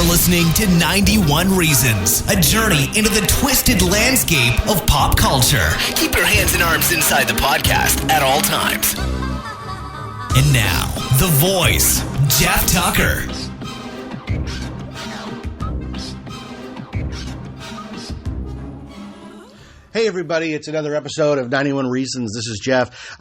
listening to 91 Reasons, a journey into the twisted landscape of pop culture. Keep your hands and arms inside the podcast at all times. And now, the voice, Jeff Tucker. Hey everybody, it's another episode of 91 Reasons. This is Jeff.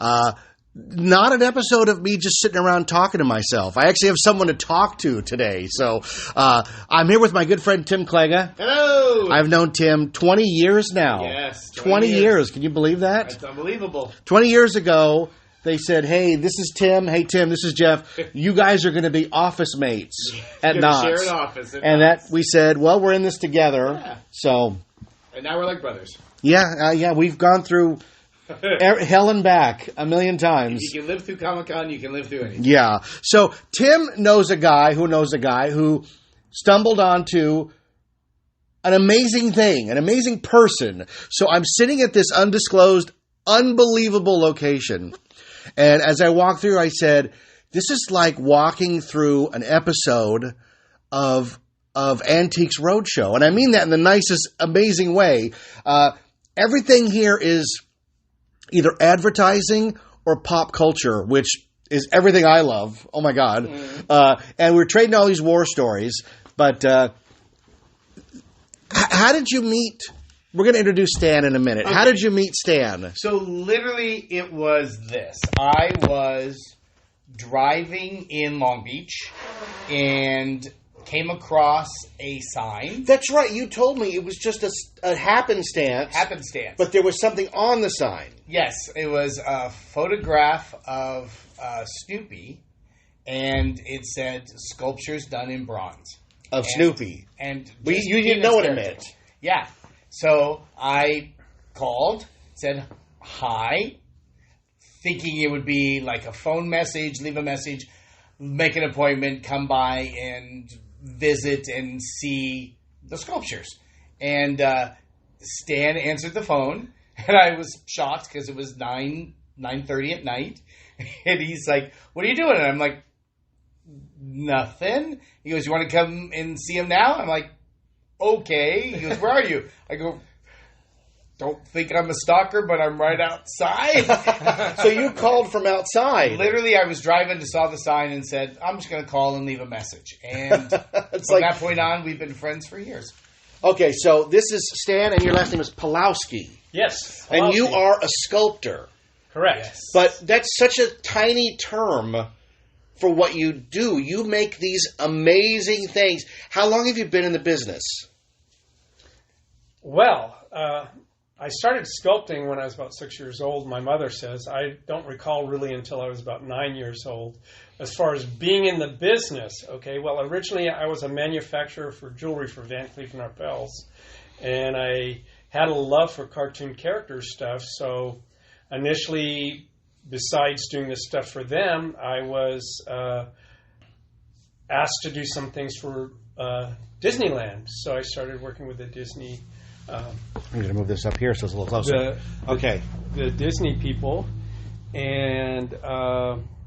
Not an episode of me just sitting around talking to myself. I actually have someone to talk to today. So I'm here with my good friend Tim Klega. Hello! I've known Tim 20 years now. Yes. 20 years. Can you believe that? That's unbelievable. 20 years ago, they said, hey, this is Tim. Hey, Tim, this is Jeff. You guys are going to be office mates at Knott's. Share an office. And that we said, well, we're in this together. Yeah. So. And now we're like brothers. Yeah, we've gone through hell and back a million times. If you can live through Comic-Con, you can live through anything. Yeah. So Tim knows a guy who stumbled onto an amazing thing, an amazing person. So I'm sitting at this undisclosed, unbelievable location. And as I walked through, I said, this is like walking through an episode of Antiques Roadshow. And I mean that in the nicest, amazing way. Everything here is either advertising or pop culture, which is everything I love. Oh, my God. And we're trading all these war stories. But how did you meet? We're going to introduce Stan in a minute. Okay. How did you meet Stan? So literally it was this. I was driving in Long Beach and came across a sign. That's right. You told me it was just a happenstance. But there was something on the sign. Yes. It was a photograph of Snoopy, and it said, sculptures done in bronze. Of Snoopy. And you didn't know what it meant. Yeah. So I called, said hi, thinking it would be like a phone message, leave a message, make an appointment, come by and visit and see the sculptures. And Stan answered the phone, and I was shocked because it was 9:30 at night. And he's like, what are you doing? And I'm like, nothing. He goes, you want to come and see him now? I'm like, okay. He goes, where are you? I go, don't think I'm a stalker, but I'm right outside. So you called from outside. Literally, I was driving, saw the sign, and said, I'm just going to call and leave a message. And from that point on, we've been friends for years. Okay, so this is Stan, and your last name is Pawloski. Yes. Pawloski. And you are a sculptor. Correct. Yes. But that's such a tiny term for what you do. You make these amazing things. How long have you been in the business? Well, I started sculpting when I was about 6 years old, my mother says. I don't recall really until I was about 9 years old. As far as being in the business, okay, well, originally I was a manufacturer for jewelry for Van Cleef & Arpels, and I had a love for cartoon character stuff, so initially, besides doing this stuff for them, I was asked to do some things for Disneyland, so I started working with the Disney I'm going to move this up here so it's a little closer. The Disney people, and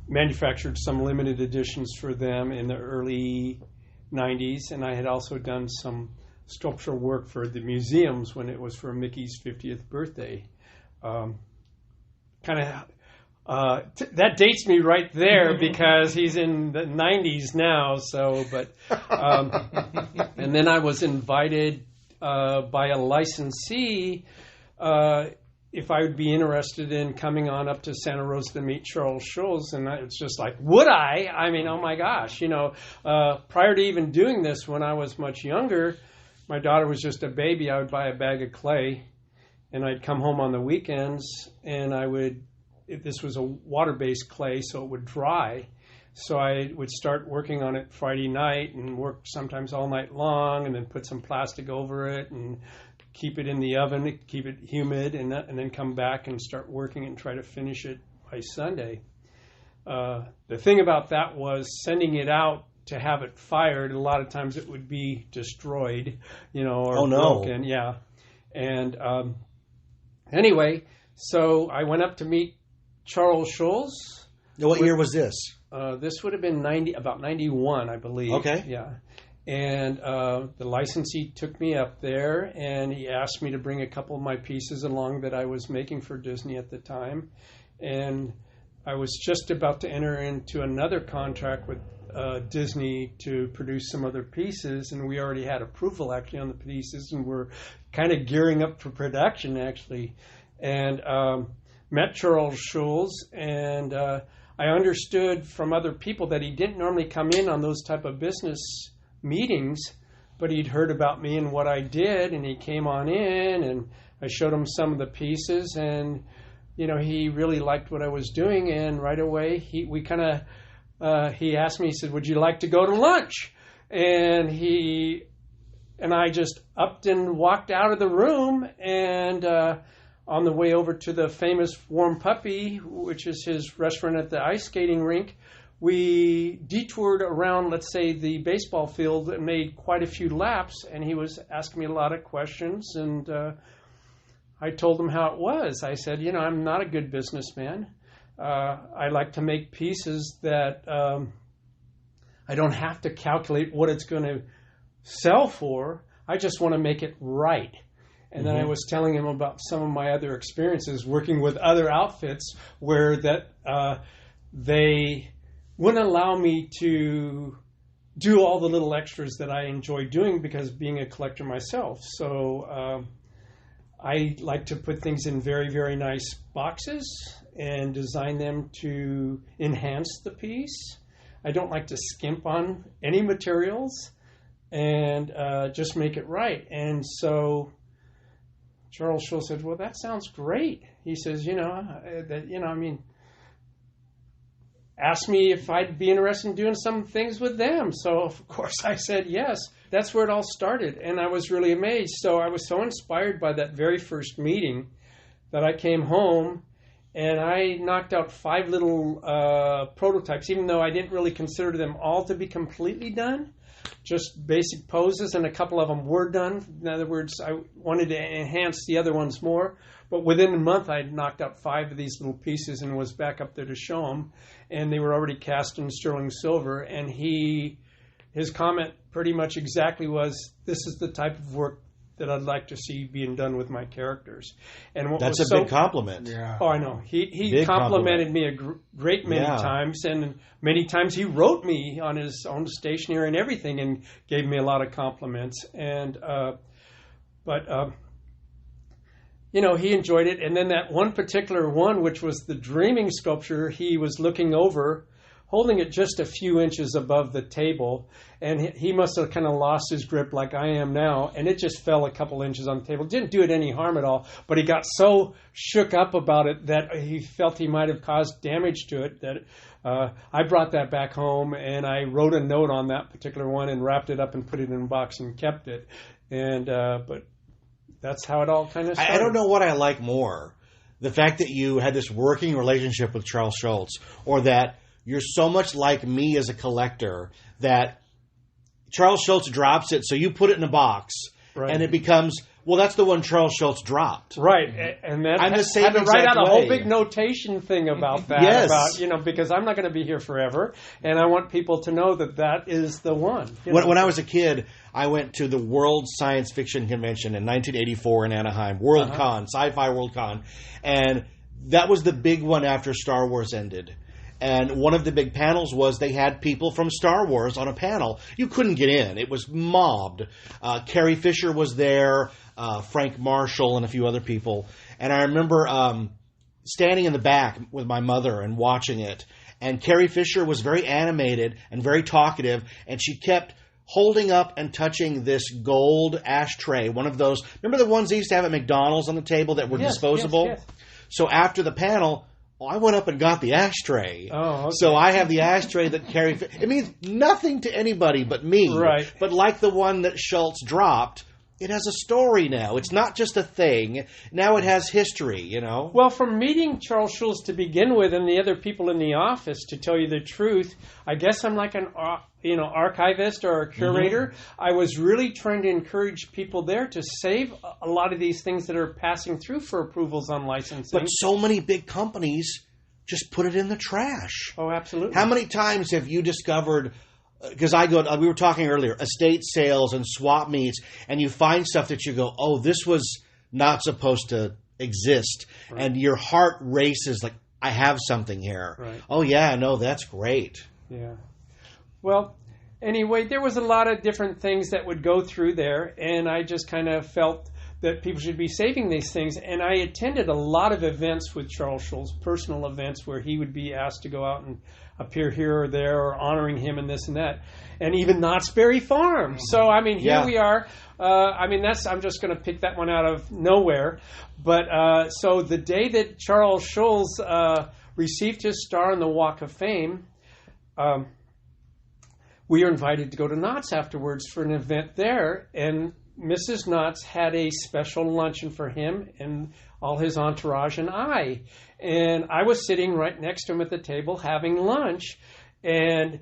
manufactured some limited editions for them in the early 90s, and I had also done some sculptural work for the museums when it was for Mickey's 50th birthday. That dates me right there because he's in the 90s now. So, but and then I was invited by a licensee if I would be interested in coming on up to Santa Rosa to meet Charles Schulz, and it's just like, would I? I mean, oh my gosh, prior to even doing this, when I was much younger, my daughter was just a baby. I would buy a bag of clay, and I'd come home on the weekends, and this was a water-based clay, so it would dry. So I would start working on it Friday night and work sometimes all night long, and then put some plastic over it and keep it in the oven, keep it humid, and then come back and start working and try to finish it by Sunday. The thing about that was sending it out to have it fired. A lot of times it would be destroyed, or broken. Yeah. And anyway, so I went up to meet Charles Schulz. What year was this? This would have been about 91, I believe. Okay. Yeah. And the licensee took me up there, and he asked me to bring a couple of my pieces along that I was making for Disney at the time. And I was just about to enter into another contract with Disney to produce some other pieces, and we already had approval actually on the pieces, and we're kind of gearing up for production actually. And met Charles Schulz, and I understood from other people that he didn't normally come in on those type of business meetings, but he'd heard about me and what I did, and he came on in, and I showed him some of the pieces, and he really liked what I was doing, and right away he asked me, he said, "Would you like to go to lunch?" And I just upped and walked out of the room, and on the way over to the famous Warm Puppy, which is his restaurant at the ice skating rink, we detoured around, let's say, the baseball field and made quite a few laps, and he was asking me a lot of questions, and I told him how it was. I said, I'm not a good businessman. I like to make pieces that I don't have to calculate what it's going to sell for. I just want to make it right. And then I was telling him about some of my other experiences working with other outfits where they wouldn't allow me to do all the little extras that I enjoy doing because being a collector myself. So I like to put things in very, very nice boxes and design them to enhance the piece. I don't like to skimp on any materials and just make it right. And so Charles Schulz said, "Well, that sounds great." He says, asked me if I'd be interested in doing some things with them. So, of course, I said yes. That's where it all started, and I was really amazed. So I was so inspired by that very first meeting that I came home, and I knocked out 5 little prototypes, even though I didn't really consider them all to be completely done. Just basic poses, and a couple of them were done. In other words, I wanted to enhance the other ones more. But within a month, I'd knocked out 5 of these little pieces and was back up there to show them. And they were already cast in sterling silver. And his comment pretty much exactly was, "This is the type of work that I'd like to see being done with my characters." And that's a big compliment. Yeah. Oh, I know. He complimented me a great many times, and many times he wrote me on his own stationery and everything, and gave me a lot of compliments. And he enjoyed it. And then that one particular one, which was the dreaming sculpture, he was looking over, holding it just a few inches above the table, and he must have kind of lost his grip like I am now, and it just fell a couple inches on the table. Didn't do it any harm at all, but he got so shook up about it that he felt he might have caused damage to it, that I brought that back home, and I wrote a note on that particular one and wrapped it up and put it in a box and kept it. And but that's how it all kind of started. I don't know what I like more, the fact that you had this working relationship with Charles Schulz, or that you're so much like me as a collector that Charles Schulz drops it, so you put it in a box, right, and it becomes, well, that's the one Charles Schulz dropped. Right, and that I'm the same had to write out a way. whole big notation thing about that. Yes. About, because I'm not going to be here forever, and I want people to know that is the one. When I was a kid, I went to the World Science Fiction Convention in 1984 in Anaheim, Worldcon, Sci-Fi Worldcon, and that was the big one after Star Wars ended. And one of the big panels was they had people from Star Wars on a panel. You couldn't get in. It was mobbed. Carrie Fisher was there, Frank Marshall, and a few other people. And I remember standing in the back with my mother and watching it. And Carrie Fisher was very animated and very talkative, and she kept holding up and touching this gold ashtray, one of those. Remember the ones they used to have at McDonald's on the table that were disposable? Yes. So after the panel, I went up and got the ashtray. Oh, okay. So I have the ashtray that Carrie... It means nothing to anybody but me. Right. But like the one that Schulz dropped, it has a story now. It's not just a thing. Now it has history, Well, from meeting Charles Schulz to begin with and the other people in the office, to tell you the truth, I guess I'm like an archivist or a curator. Mm-hmm. I was really trying to encourage people there to save a lot of these things that are passing through for approvals on licensing. But so many big companies just put it in the trash. Oh, absolutely. How many times have you discovered because we were talking earlier, estate sales and swap meets, and you find stuff that you go, oh, this was not supposed to exist. Right. And your heart races like, I have something here. Right. Oh, yeah, no, that's great. Yeah. Well, anyway, there was a lot of different things that would go through there, and I just kind of felt that people should be saving these things. And I attended a lot of events with Charles Schulz, personal events where he would be asked to go out and appear here or there or honoring him and this and that. And even Knott's Berry Farm. So, I mean, here we are. I'm just going to pick that one out of nowhere. But so the day that Charles Schulz received his star on the Walk of Fame, we were invited to go to Knott's afterwards for an event there. And Mrs. Knott's had a special luncheon for him and all his entourage and I. And I was sitting right next to him at the table having lunch. And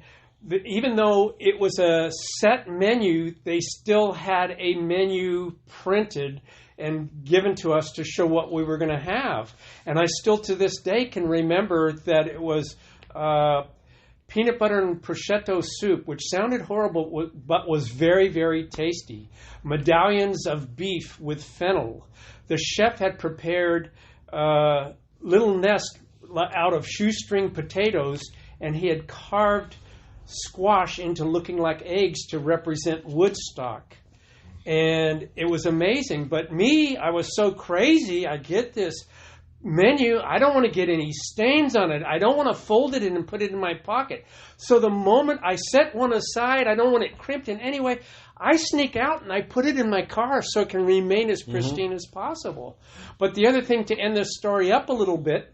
even though it was a set menu, they still had a menu printed and given to us to show what we were going to have. And I still to this day can remember that it was peanut butter and prosciutto soup, which sounded horrible but was very, very tasty. Medallions of beef with fennel. The chef had prepared little nest out of shoestring potatoes, and he had carved squash into looking like eggs to represent Woodstock. And it was amazing. But me, I was so crazy. I get this menu. I don't want to get any stains on it. I don't want to fold it in and put it in my pocket. So the moment I set one aside, I don't want it crimped in any way. I sneak out and I put it in my car so it can remain as pristine as possible. But the other thing to end this story up a little bit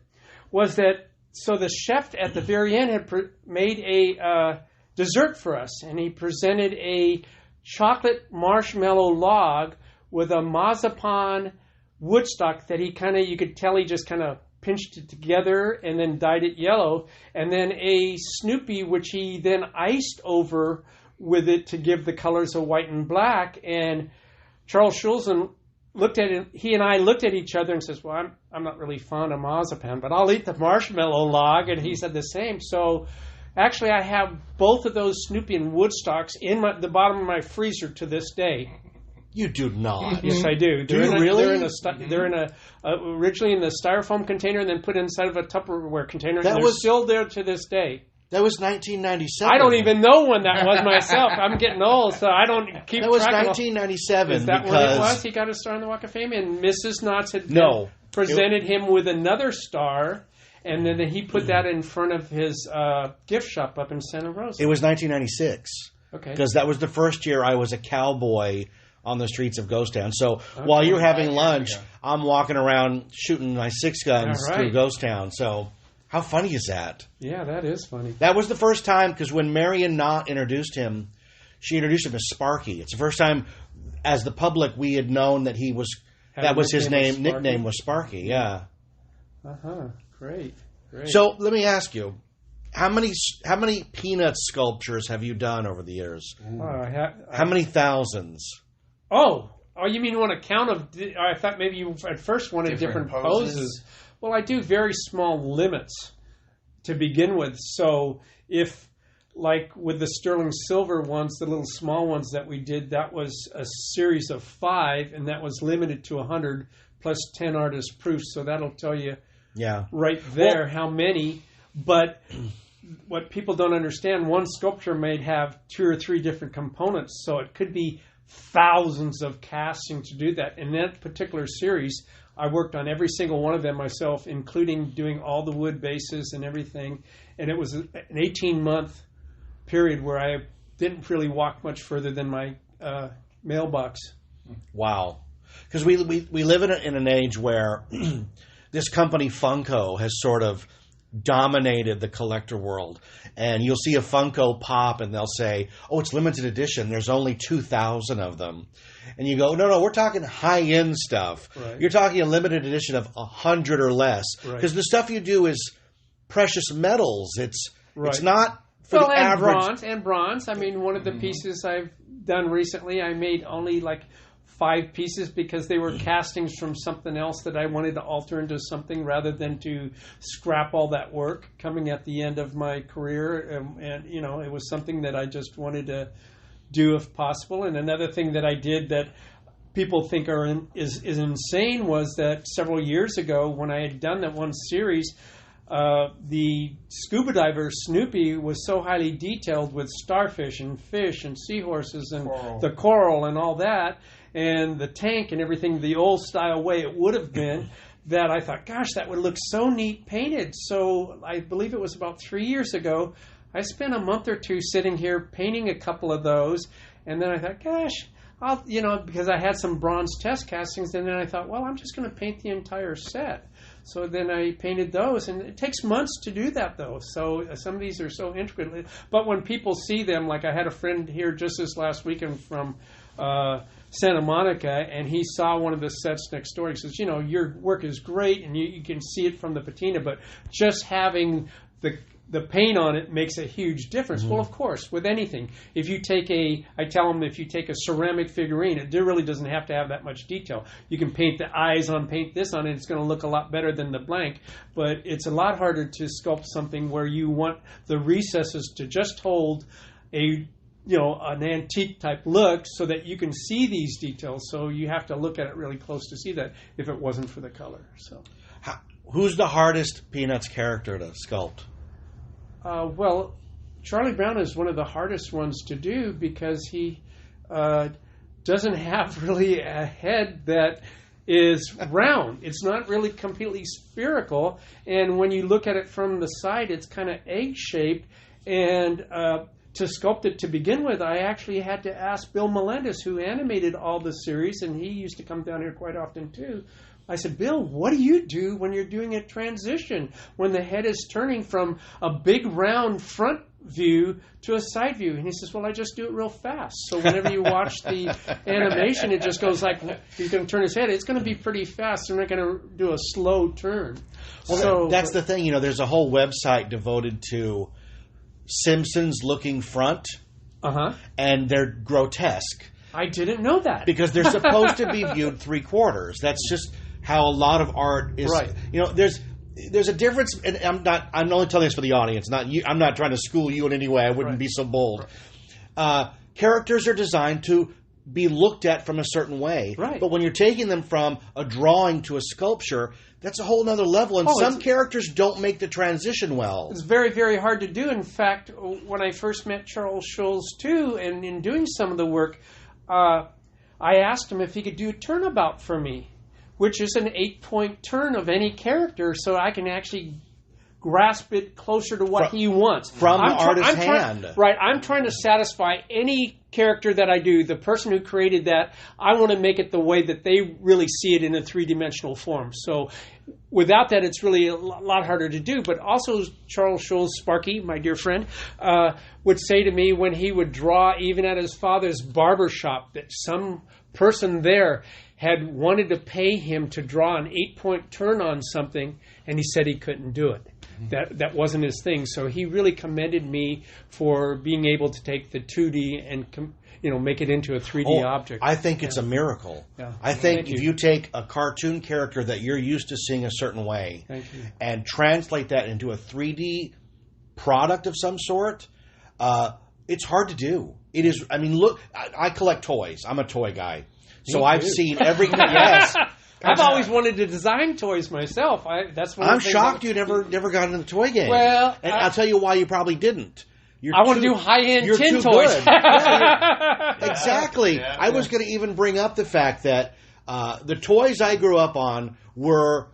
was that, so the chef at the very end had made a dessert for us, and he presented a chocolate marshmallow log with a marzipan Woodstock that you could tell he just kind of pinched it together and then dyed it yellow, and then a Snoopy which he then iced over with it to give the colors of white and black. And Charles Schulz looked at it. He and I looked at each other and says, "Well, I'm not really fond of marzipan, but I'll eat the marshmallow log." And he said the same. So actually, I have both of those Snoopy and Woodstocks in the bottom of my freezer to this day. You do not. Yes, I do. Do you really? They're in a originally in the styrofoam container and then put inside of a Tupperware container. That and they're still there to this day. That was 1997. I don't even know when that was myself. I'm getting old, so I don't keep track. That was 1997. Is that when it was? He got a star on the Walk of Fame, and Mrs. Knott's had presented him with another star, and then he put that in front of his gift shop up in Santa Rosa. It was 1996. Okay. Because that was the first year I was a cowboy on the streets of Ghost Town. So while you're having lunch, I'm walking around shooting my 6 guns through Ghost Town. So how funny is that? Yeah, that is funny. That was the first time, because when Marion Knott introduced him, she introduced him as Sparky. It's the first time, as the public, we had known that he was, that was his name, nickname was Sparky, yeah. Uh-huh, great. So let me ask you, how many peanut sculptures have you done over the years? How many thousands? Oh, you mean on account of? I thought maybe you at first wanted different poses. Well, I do very small limits to begin with. So if, like with the sterling silver ones, the little small ones that we did, that was a series of 5, and that was limited to 100 plus 10 artist proofs. So that'll tell you right there how many. But what people don't understand, one sculpture may have 2 or 3 different components. So it could be thousands of casting to do that. In that particular series, I worked on every single one of them myself, including doing all the wood bases and everything. And it was an 18-month period where I didn't really walk much further than my mailbox. Wow. Because we live in an age where this company Funko has sort of dominated the collector world. And you'll see a Funko pop and they'll say, oh, it's limited edition. There's only 2,000 of them. And you go, no, we're talking high-end stuff. Right. You're talking a limited edition of 100 or less. Because the stuff you do is precious metals. It's not for the average. Bronze. I mean, one of the pieces I've done recently, I made only like 5 pieces because they were castings from something else that I wanted to alter into something rather than to scrap all that work coming at the end of my career. And you know, it was something that I just wanted to do if possible. And another thing that I did that people think is insane was that several years ago when I had done that one series, the scuba diver Snoopy was so highly detailed with starfish and fish and seahorses and the coral and all that, and the tank and everything the old style way it would have been, that I thought, gosh, that would look so neat painted. So I believe it was about 3 years ago, I spent a month or two sitting here painting a couple of those, and then I thought, gosh, because I had some bronze test castings, and then I thought, well, I'm just going to paint the entire set. So then I painted those, and it takes months to do that, though. So some of these are so intricate. But when people see them, like I had a friend here just this last weekend from Santa Monica, and he saw one of the sets next door. He says, your work is great, and you can see it from the patina, but just having the paint on it makes a huge difference. Mm-hmm. Well, of course, with anything. I tell them if you take a ceramic figurine, it really doesn't have to have that much detail. You can paint the eyes on, paint this on, and it's going to look a lot better than the blank. But it's a lot harder to sculpt something where you want the recesses to just hold an antique type look so that you can see these details. So you have to look at it really close to see that if it wasn't for the color. So, who's the hardest Peanuts character to sculpt? Well, Charlie Brown is one of the hardest ones to do because he doesn't have really a head that is round. It's not really completely spherical, and when you look at it from the side, it's kind of egg-shaped. And to sculpt it to begin with, I actually had to ask Bill Melendez, who animated all the series, and he used to come down here quite often too. I said, Bill, what do you do when you're doing a transition, when the head is turning from a big round front view to a side view? And he says, well, I just do it real fast. So whenever you watch the animation, it just goes like, he's going to turn his head. It's going to be pretty fast. They're not going to do a slow turn. Well, that's the thing. There's a whole website devoted to Simpsons looking front, and they're grotesque. I didn't know that. Because they're supposed to be viewed 3/4. That's just how a lot of art is. Right. There's a difference, and I'm only telling this for the audience, not you. I'm not trying to school you in any way. I wouldn't be so bold. Right. Characters are designed to be looked at from a certain way. Right. But when you're taking them from a drawing to a sculpture, that's a whole nother level. And some characters don't make the transition well. It's very, very hard to do. In fact, when I first met Charles Schulz, too, and in doing some of the work, I asked him if he could do a turnabout for me, which is an 8-point turn of any character, so I can actually grasp it closer to what he wants. From the artist's hand. Right. I'm trying to satisfy any character that I do. The person who created that, I want to make it the way that they really see it in a 3-dimensional form. So without that, it's really a lot harder to do. But also, Charles Schulz, Sparky, my dear friend, would say to me when he would draw, even at his father's barber shop, that some person there had wanted to pay him to draw an 8-point turn on something, and he said he couldn't do it. That wasn't his thing. So he really commended me for being able to take the 2D and make it into a 3D object. I think it's a miracle. Yeah. I think if you take a cartoon character that you're used to seeing a certain way and translate that into a 3D product of some sort, it's hard to do. It is. I mean, look, I collect toys. I'm a toy guy. So I've seen every yes. I've always wanted to design toys myself. I'm shocked you never got into the toy game. Well, and I'll tell you why you probably didn't. I want to do high-end tin toys. Exactly. Yeah. I was going to even bring up the fact that the toys I grew up on were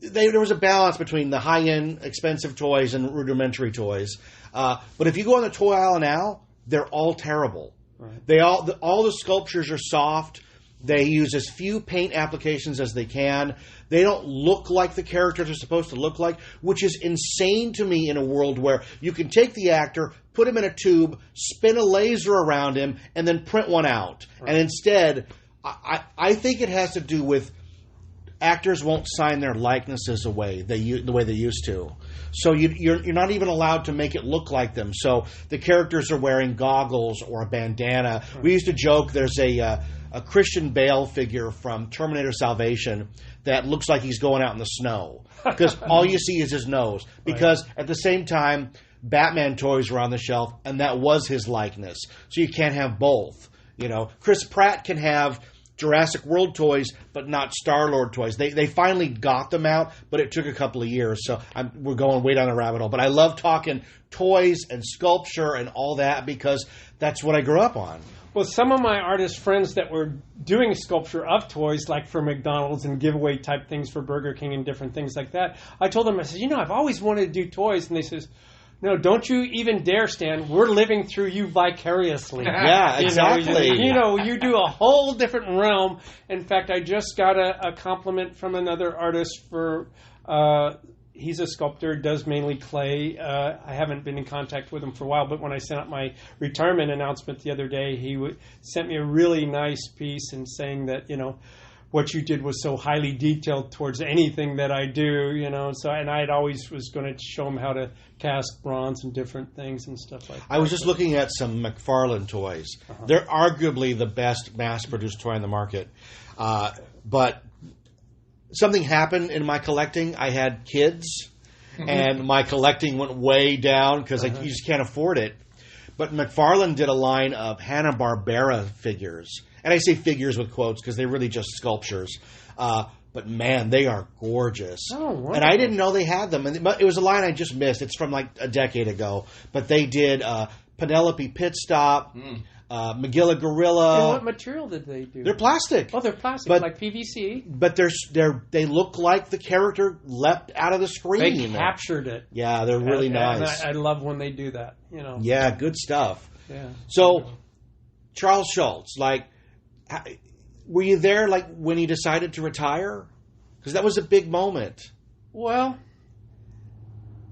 there was a balance between the high-end, expensive toys and rudimentary toys. But if you go on the toy aisle now, they're all terrible. Right. All the sculptures are soft. They use as few paint applications as they can. They don't look like the characters are supposed to look like, which is insane to me in a world where you can take the actor, put him in a tube, spin a laser around him, and then print one out. Right. And instead, I think it has to do with actors won't sign their likenesses away the way they used to. So you're not even allowed to make it look like them. So the characters are wearing goggles or a bandana. We used to joke there's a Christian Bale figure from Terminator Salvation that looks like he's going out in the snow because all you see is his nose. Because at the same time, Batman toys were on the shelf, and that was his likeness. So you can't have both. Chris Pratt can have Jurassic World toys, but not Star-Lord toys. They finally got them out, but it took a couple of years. So we're going way down the rabbit hole. But I love talking toys and sculpture and all that because that's what I grew up on. Well, some of my artist friends that were doing sculpture of toys, like for McDonald's and giveaway type things for Burger King and different things like that, I told them, I said, I've always wanted to do toys. And they says, no, don't you even dare, Stan. We're living through you vicariously. Yeah, exactly. You do a whole different realm. In fact, I just got a compliment from another artist for... he's a sculptor, does mainly clay. I haven't been in contact with him for a while, but when I sent out my retirement announcement the other day, he sent me a really nice piece and saying that, what you did was so highly detailed towards anything that I do, So, and I always was going to show him how to cast bronze and different things and stuff like that. I was just looking at some McFarlane toys. They're arguably the best mass-produced toy on the market. But something happened in my collecting. I had kids, and my collecting went way down because you just can't afford it. But McFarlane did a line of Hanna-Barbera figures. And I say figures with quotes because they're really just sculptures. But, man, they are gorgeous. Oh, wonderful. And I didn't know they had them. It was a line I just missed. It's from like a decade ago. But they did Penelope Pit Stop, Magilla Gorilla. And what material did they do? They're plastic. Oh, they're plastic, but, like PVC? But they look like the character leapt out of the screen. They captured it. Yeah, they're really nice. And I love when they do that. Yeah, good stuff. Yeah. So, Charles Schulz, were you there when he decided to retire? Because that was a big moment. Well,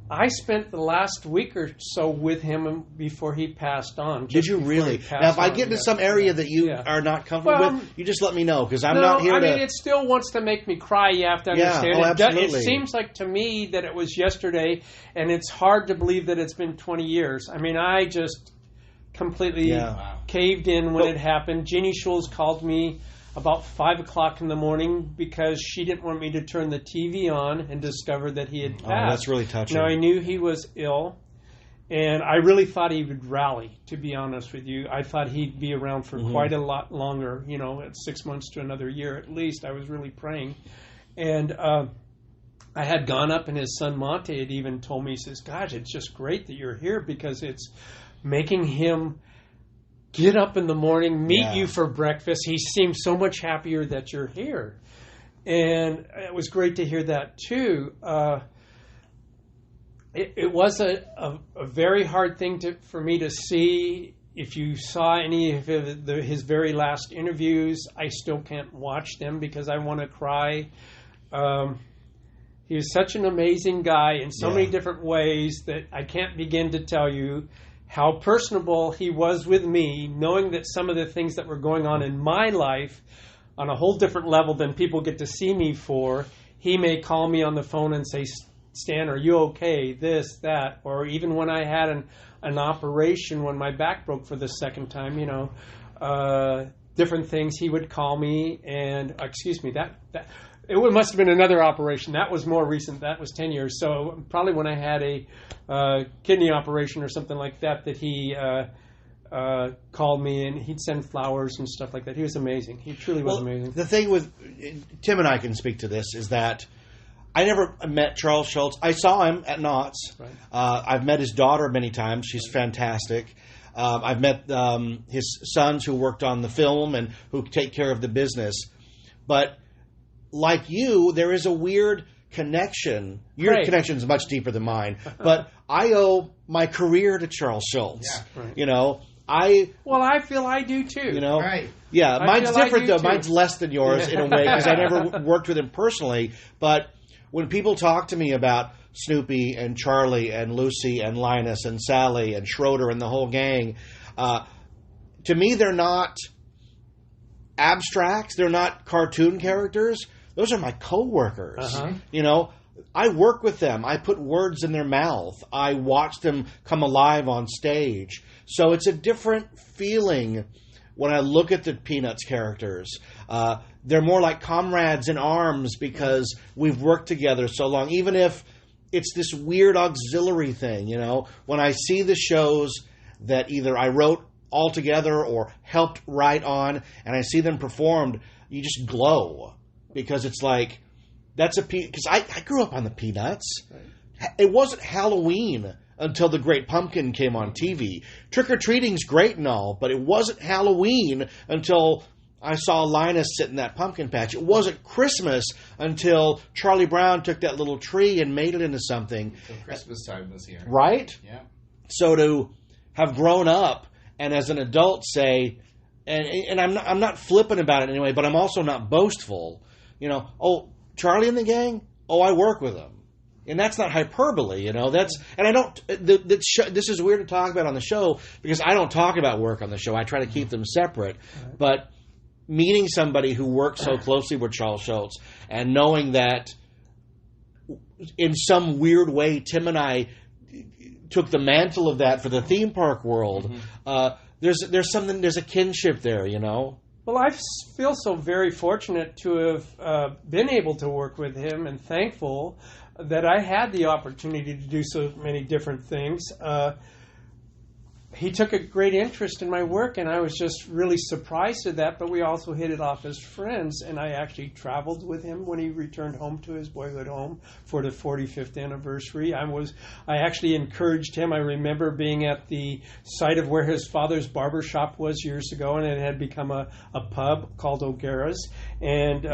I spent the last week or so with him before he passed on. Did you really? Now, if I get into some area that you are not comfortable with, you just let me know, because I'm not here to... I mean, it still wants to make me cry, you have to understand. Absolutely. It seems like to me that it was yesterday, and it's hard to believe that it's been 20 years. I mean, I just completely caved in when it happened. Jeannie Schulz called me about 5 o'clock in the morning because she didn't want me to turn the TV on and discover that he had passed. Oh, that's really touching. Now, I knew he was ill, and I really thought he would rally, to be honest with you. I thought he'd be around for quite a lot longer, 6 months to another year at least. I was really praying. And I had gone up, and his son Monte had even told me, he says, gosh, it's just great that you're here because it's making him get up in the morning, meet you for breakfast. He seems so much happier that you're here. And it was great to hear that, too. It was a very hard thing for me to see. If you saw any of his very last interviews, I still can't watch them because I want to cry. He was such an amazing guy in so many different ways that I can't begin to tell you how personable he was with me, knowing that some of the things that were going on in my life on a whole different level than people get to see me for. He may call me on the phone and say, Stan, are you okay? This, that. Or even when I had an operation when my back broke for the second time, different things, he would call me and, it must have been another operation. That was more recent. That was 10 years. So probably when I had a kidney operation or something like that he called me, and he'd send flowers and stuff like that. He was amazing. He truly was amazing. The thing with Tim and I can speak to this is that I never met Charles Schulz. I saw him at Knott's. Right. I've met his daughter many times. She's fantastic. I've met his sons who worked on the film and who take care of the business. But like you, there is a weird connection. Your connection is much deeper than mine. But I owe my career to Charles Schulz. Yeah, right. I feel I do too. Right. Yeah, mine's different though. Too. Mine's less than yours in a way because I never worked with him personally. But when people talk to me about Snoopy and Charlie and Lucy and Linus and Sally and Schroeder and the whole gang, to me they're not abstracts. They're not cartoon characters. those are my coworkers. You know, I work with them. I put words in their mouth. I watch them come alive on stage. So it's a different feeling when I look at the Peanuts characters. They're more like comrades in arms because we've worked together so long, even if it's this weird auxiliary thing, you know. When I see the shows that either I wrote all together or helped write on, and I see them performed, you just glow. Because it's like, that's because I grew up on the Peanuts. Right. It wasn't Halloween until The Great Pumpkin came on TV. Trick-or-treating's great and all, but it wasn't Halloween until I saw Linus sit in that pumpkin patch. It wasn't Christmas until Charlie Brown took that little tree and made it into something. So Christmas time was here. Right? Yeah. So to have grown up and as an adult say, and I'm not flippant about it anyway, but I'm also not boastful. You know, oh, Charlie and the gang? Oh, I work with them. And that's not hyperbole, you know. This is weird to talk about on the show because I don't talk about work on the show. I try to keep them separate. Right. But meeting somebody who works so closely with Charles Schulz and knowing that in some weird way Tim and I took the mantle of that for the theme park world, there's a kinship there, you know. Well, I feel so very fortunate to have been able to work with him and thankful that I had the opportunity to do so many different things. He took a great interest in my work, and I was just really surprised at that, but we also hit it off as friends, and I actually traveled with him when he returned home to his boyhood home for the 45th anniversary. I actually encouraged him. I remember being at the site of where his father's barber shop was years ago, and it had become a pub called O'Gara's, and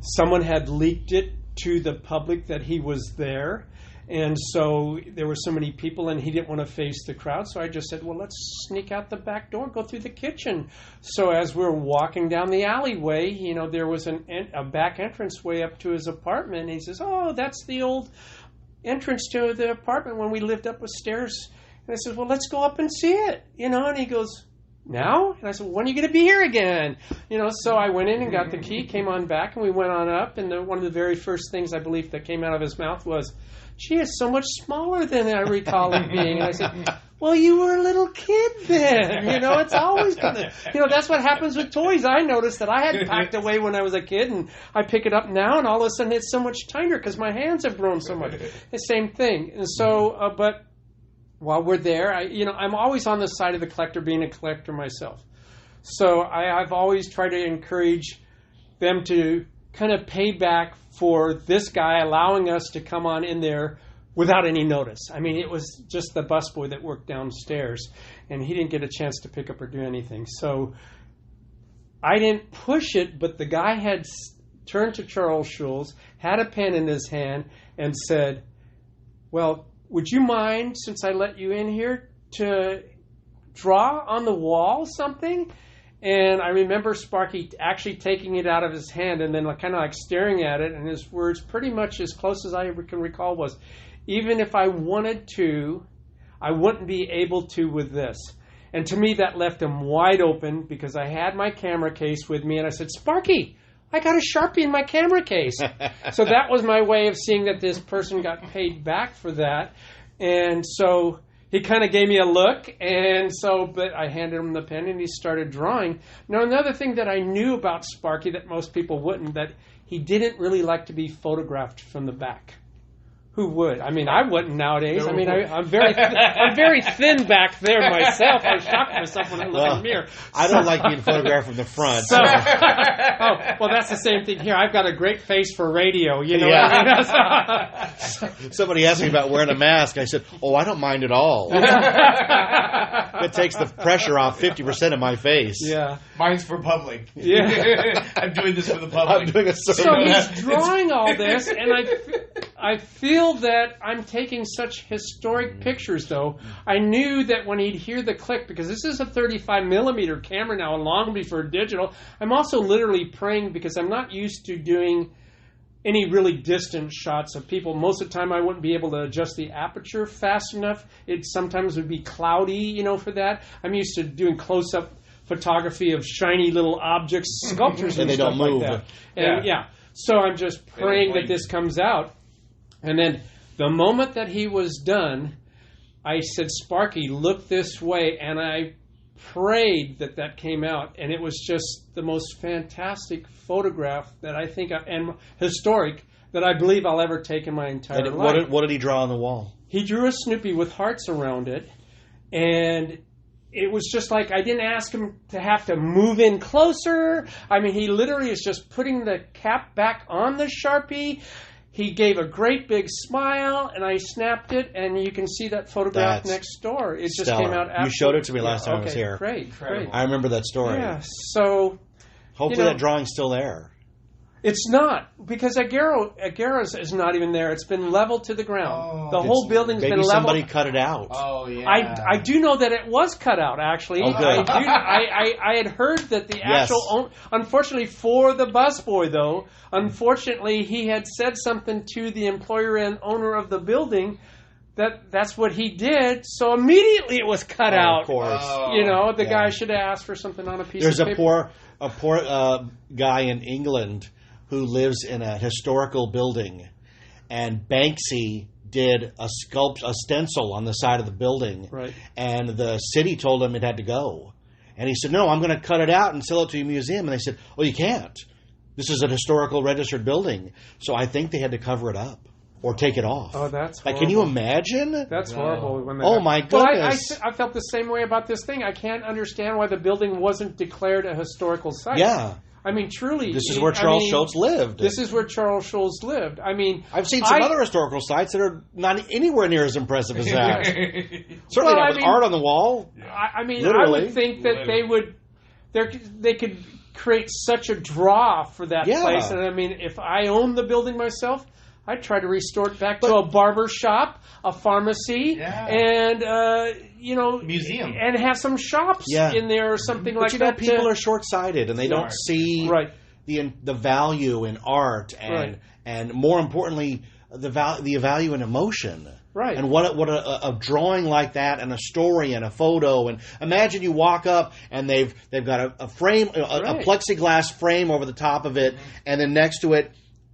someone had leaked it to the public that he was there. And so there were so many people, and he didn't want to face the crowd. So I just said, well, let's sneak out the back door, go through the kitchen. So as we're walking down the alleyway, you know, there was a back entrance way up to his apartment. And he says, oh, that's the old entrance to the apartment when we lived up the stairs. And I said, well, let's go up and see it. You know, and he goes, now? And I said, when are you going to be here again? You know, so I went in and got the key, came on back, and we went on up. And one of the very first things I believe that came out of his mouth was, she is so much smaller than I recall it being. And I said, well, you were a little kid then. You know, it's always going to, you know, that's what happens with toys. I noticed that I had packed away when I was a kid, and I pick it up now, and all of a sudden it's so much tinier because my hands have grown so much. The same thing. And so, but while we're there, I'm always on the side of the collector, being a collector myself. So I've always tried to encourage them to kind of pay back for this guy allowing us to come on in there without any notice. I mean, it was just the busboy that worked downstairs, and he didn't get a chance to pick up or do anything. So I didn't push it, but the guy had turned to Charles Schulz, had a pen in his hand, and said, well, would you mind, since I let you in here, to draw on the wall something? And I remember Sparky actually taking it out of his hand and then kind of like staring at it, and his words pretty much as close as I can recall was, even if I wanted to, I wouldn't be able to with this. And to me that left him wide open because I had my camera case with me, and I said, Sparky, I got a Sharpie in my camera case. So that was my way of seeing that this person got paid back for that. And so he kind of gave me a look, but I handed him the pen, and he started drawing. Now, another thing that I knew about Sparky that most people wouldn't, that he didn't really like to be photographed from the back. Who would? I mean, I wouldn't nowadays. I mean, I'm very thin back there myself. I shock myself when I look in the mirror. I don't like being photographed from the front. So, well, that's the same thing here. I've got a great face for radio. You know what I mean? Somebody asked me about wearing a mask. I said, "Oh, I don't mind at all. It takes the pressure off 50% of my face." Yeah, mine's for public. Yeah, I'm doing this for the public. I'm doing a so he's drawing all this, and I feel that I'm taking such historic pictures, though. I knew that when he'd hear the click, because this is a 35 millimeter camera now, long before digital, I'm also literally praying because I'm not used to doing any really distant shots of people. Most of the time I wouldn't be able to adjust the aperture fast enough. It sometimes would be cloudy, for that. I'm used to doing close-up photography of shiny little objects, sculptures, and they stuff don't move. Like that. And, yeah. So I'm just praying that this comes out. And then the moment that he was done, I said, Sparky, look this way. And I prayed that came out. And it was just the most fantastic photograph that I think, and historic, that I believe I'll ever take in my entire life. What did he draw on the wall? He drew a Snoopy with hearts around it. And it was just like, I didn't ask him to have to move in closer. I mean, he literally is just putting the cap back on the Sharpie. He gave a great big smile, and I snapped it, and you can see that photograph next door. It just came out after. You showed it to me last time I was here. Great. I remember that story. Yeah, so... Hopefully that drawing's still there. It's not, because Aguera's is not even there. It's been leveled to the ground. The whole building's been leveled. Maybe somebody cut it out. Oh, yeah. I do know that it was cut out, actually. Oh, good. I had heard that the actual... Unfortunately, for the busboy, though, unfortunately, he had said something to the employer and owner of the building that's what he did. So immediately it was cut out. Of course. The guy should have asked for something on a piece of paper. There's a poor guy in England who lives in a historical building, and Banksy did a stencil on the side of the building, right. And the city told him it had to go. And he said, no, I'm going to cut it out and sell it to a museum. And they said, oh, you can't. This is a historical registered building. So I think they had to cover it up or take it off. Oh, that's horrible. Like, can you imagine? That's horrible. When my goodness. Well, I felt the same way about this thing. I can't understand why the building wasn't declared a historical site. Yeah. I mean, truly. This is where Charles Schulz lived. This is where Charles Schulz lived. I mean, I've seen some other historical sites that are not anywhere near as impressive as that. Certainly not with art on the wall. I mean, literally. I would think that they could create such a draw for that place. And I mean, if I owned the building myself, I'd try to restore it back to a barber shop, a pharmacy, and museum, and have some shops in there or something like that. People are short-sighted and they don't see the value in art and more importantly the value in emotion. Right. And what a drawing like that, and a story and a photo, and imagine you walk up and they've got a frame, a plexiglass frame over the top of it, and then next to it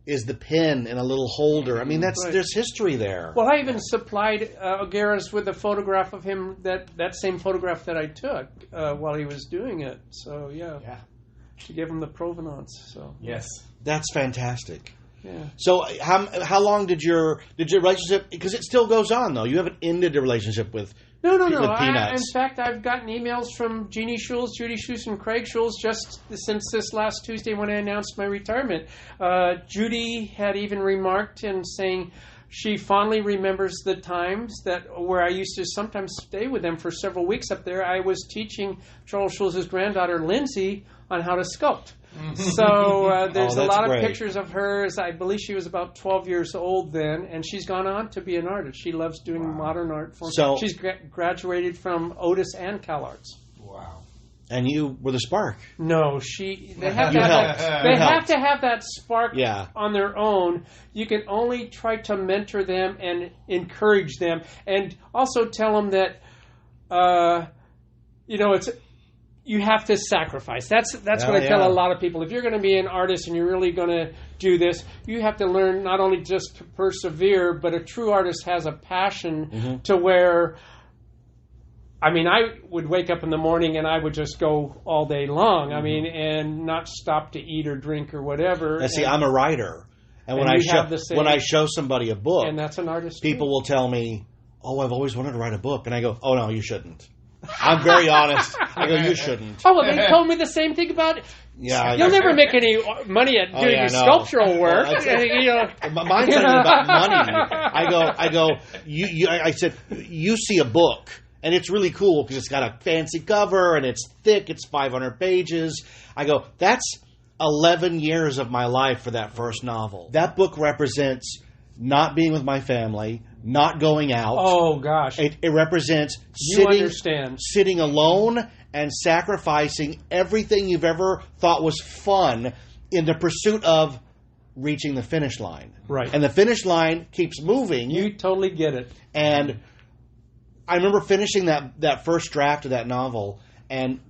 is the pen in a little holder. I mean, there's history there. Well, I even supplied Aguera's with a photograph of him, that same photograph that I took while he was doing it. So, to give him the provenance. So yes, that's fantastic. Yeah. So, how long did your relationship? Because it still goes on, though. You haven't ended a relationship with. No. With Peanuts. In fact, I've gotten emails from Jeannie Schulz, Judy Schulz, and Craig Schulz just since this last Tuesday when I announced my retirement. Judy had even remarked in saying she fondly remembers the times where I used to sometimes stay with them for several weeks up there. I was teaching Charles Schulz's granddaughter, Lindsay, on how to sculpt. So there's a lot of pictures of her. I believe she was about 12 years old then, and she's gone on to be an artist. She loves doing modern art forms. So she's graduated from Otis and CalArts. Wow. And you were the spark. No, they have to have that spark on their own. You can only try to mentor them and encourage them, and also tell them that it's. You have to sacrifice. That's what I tell a lot of people. If you're going to be an artist and you're really going to do this, you have to learn not only just to persevere, but a true artist has a passion to where, I mean, I would wake up in the morning and I would just go all day long. I mean, and not stop to eat or drink or whatever. See, I'm a writer. And when I show somebody a book, and that's an artist people will tell me, oh, I've always wanted to write a book. And I go, oh, no, you shouldn't. I'm very honest. I go, you shouldn't. Oh, well, they told me the same thing about... Yeah, you'll never make any money at doing your sculptural work. Mine's not even about money. I go. I said, you see a book, and it's really cool because it's got a fancy cover, and it's thick. It's 500 pages. I go, that's 11 years of my life for that first novel. That book represents not being with my family, not going out. Oh, gosh. It represents sitting alone and sacrificing everything you've ever thought was fun in the pursuit of reaching the finish line. Right. And the finish line keeps moving. You totally get it. And I remember finishing that first draft of that novel, and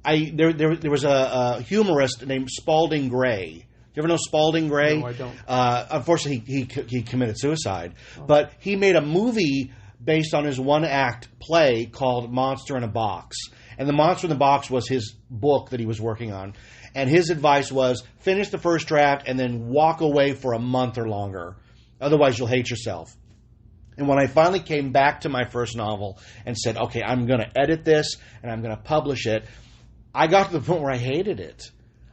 there was a humorist named Spalding Gray you ever know Spalding Gray? No, I don't. Unfortunately, he committed suicide. Oh. But he made a movie based on his one-act play called Monster in a Box. And the Monster in the Box was his book that he was working on. And his advice was, finish the first draft and then walk away for a month or longer. Otherwise, you'll hate yourself. And when I finally came back to my first novel and said, okay, I'm going to edit this and I'm going to publish it, I got to the point where I hated it.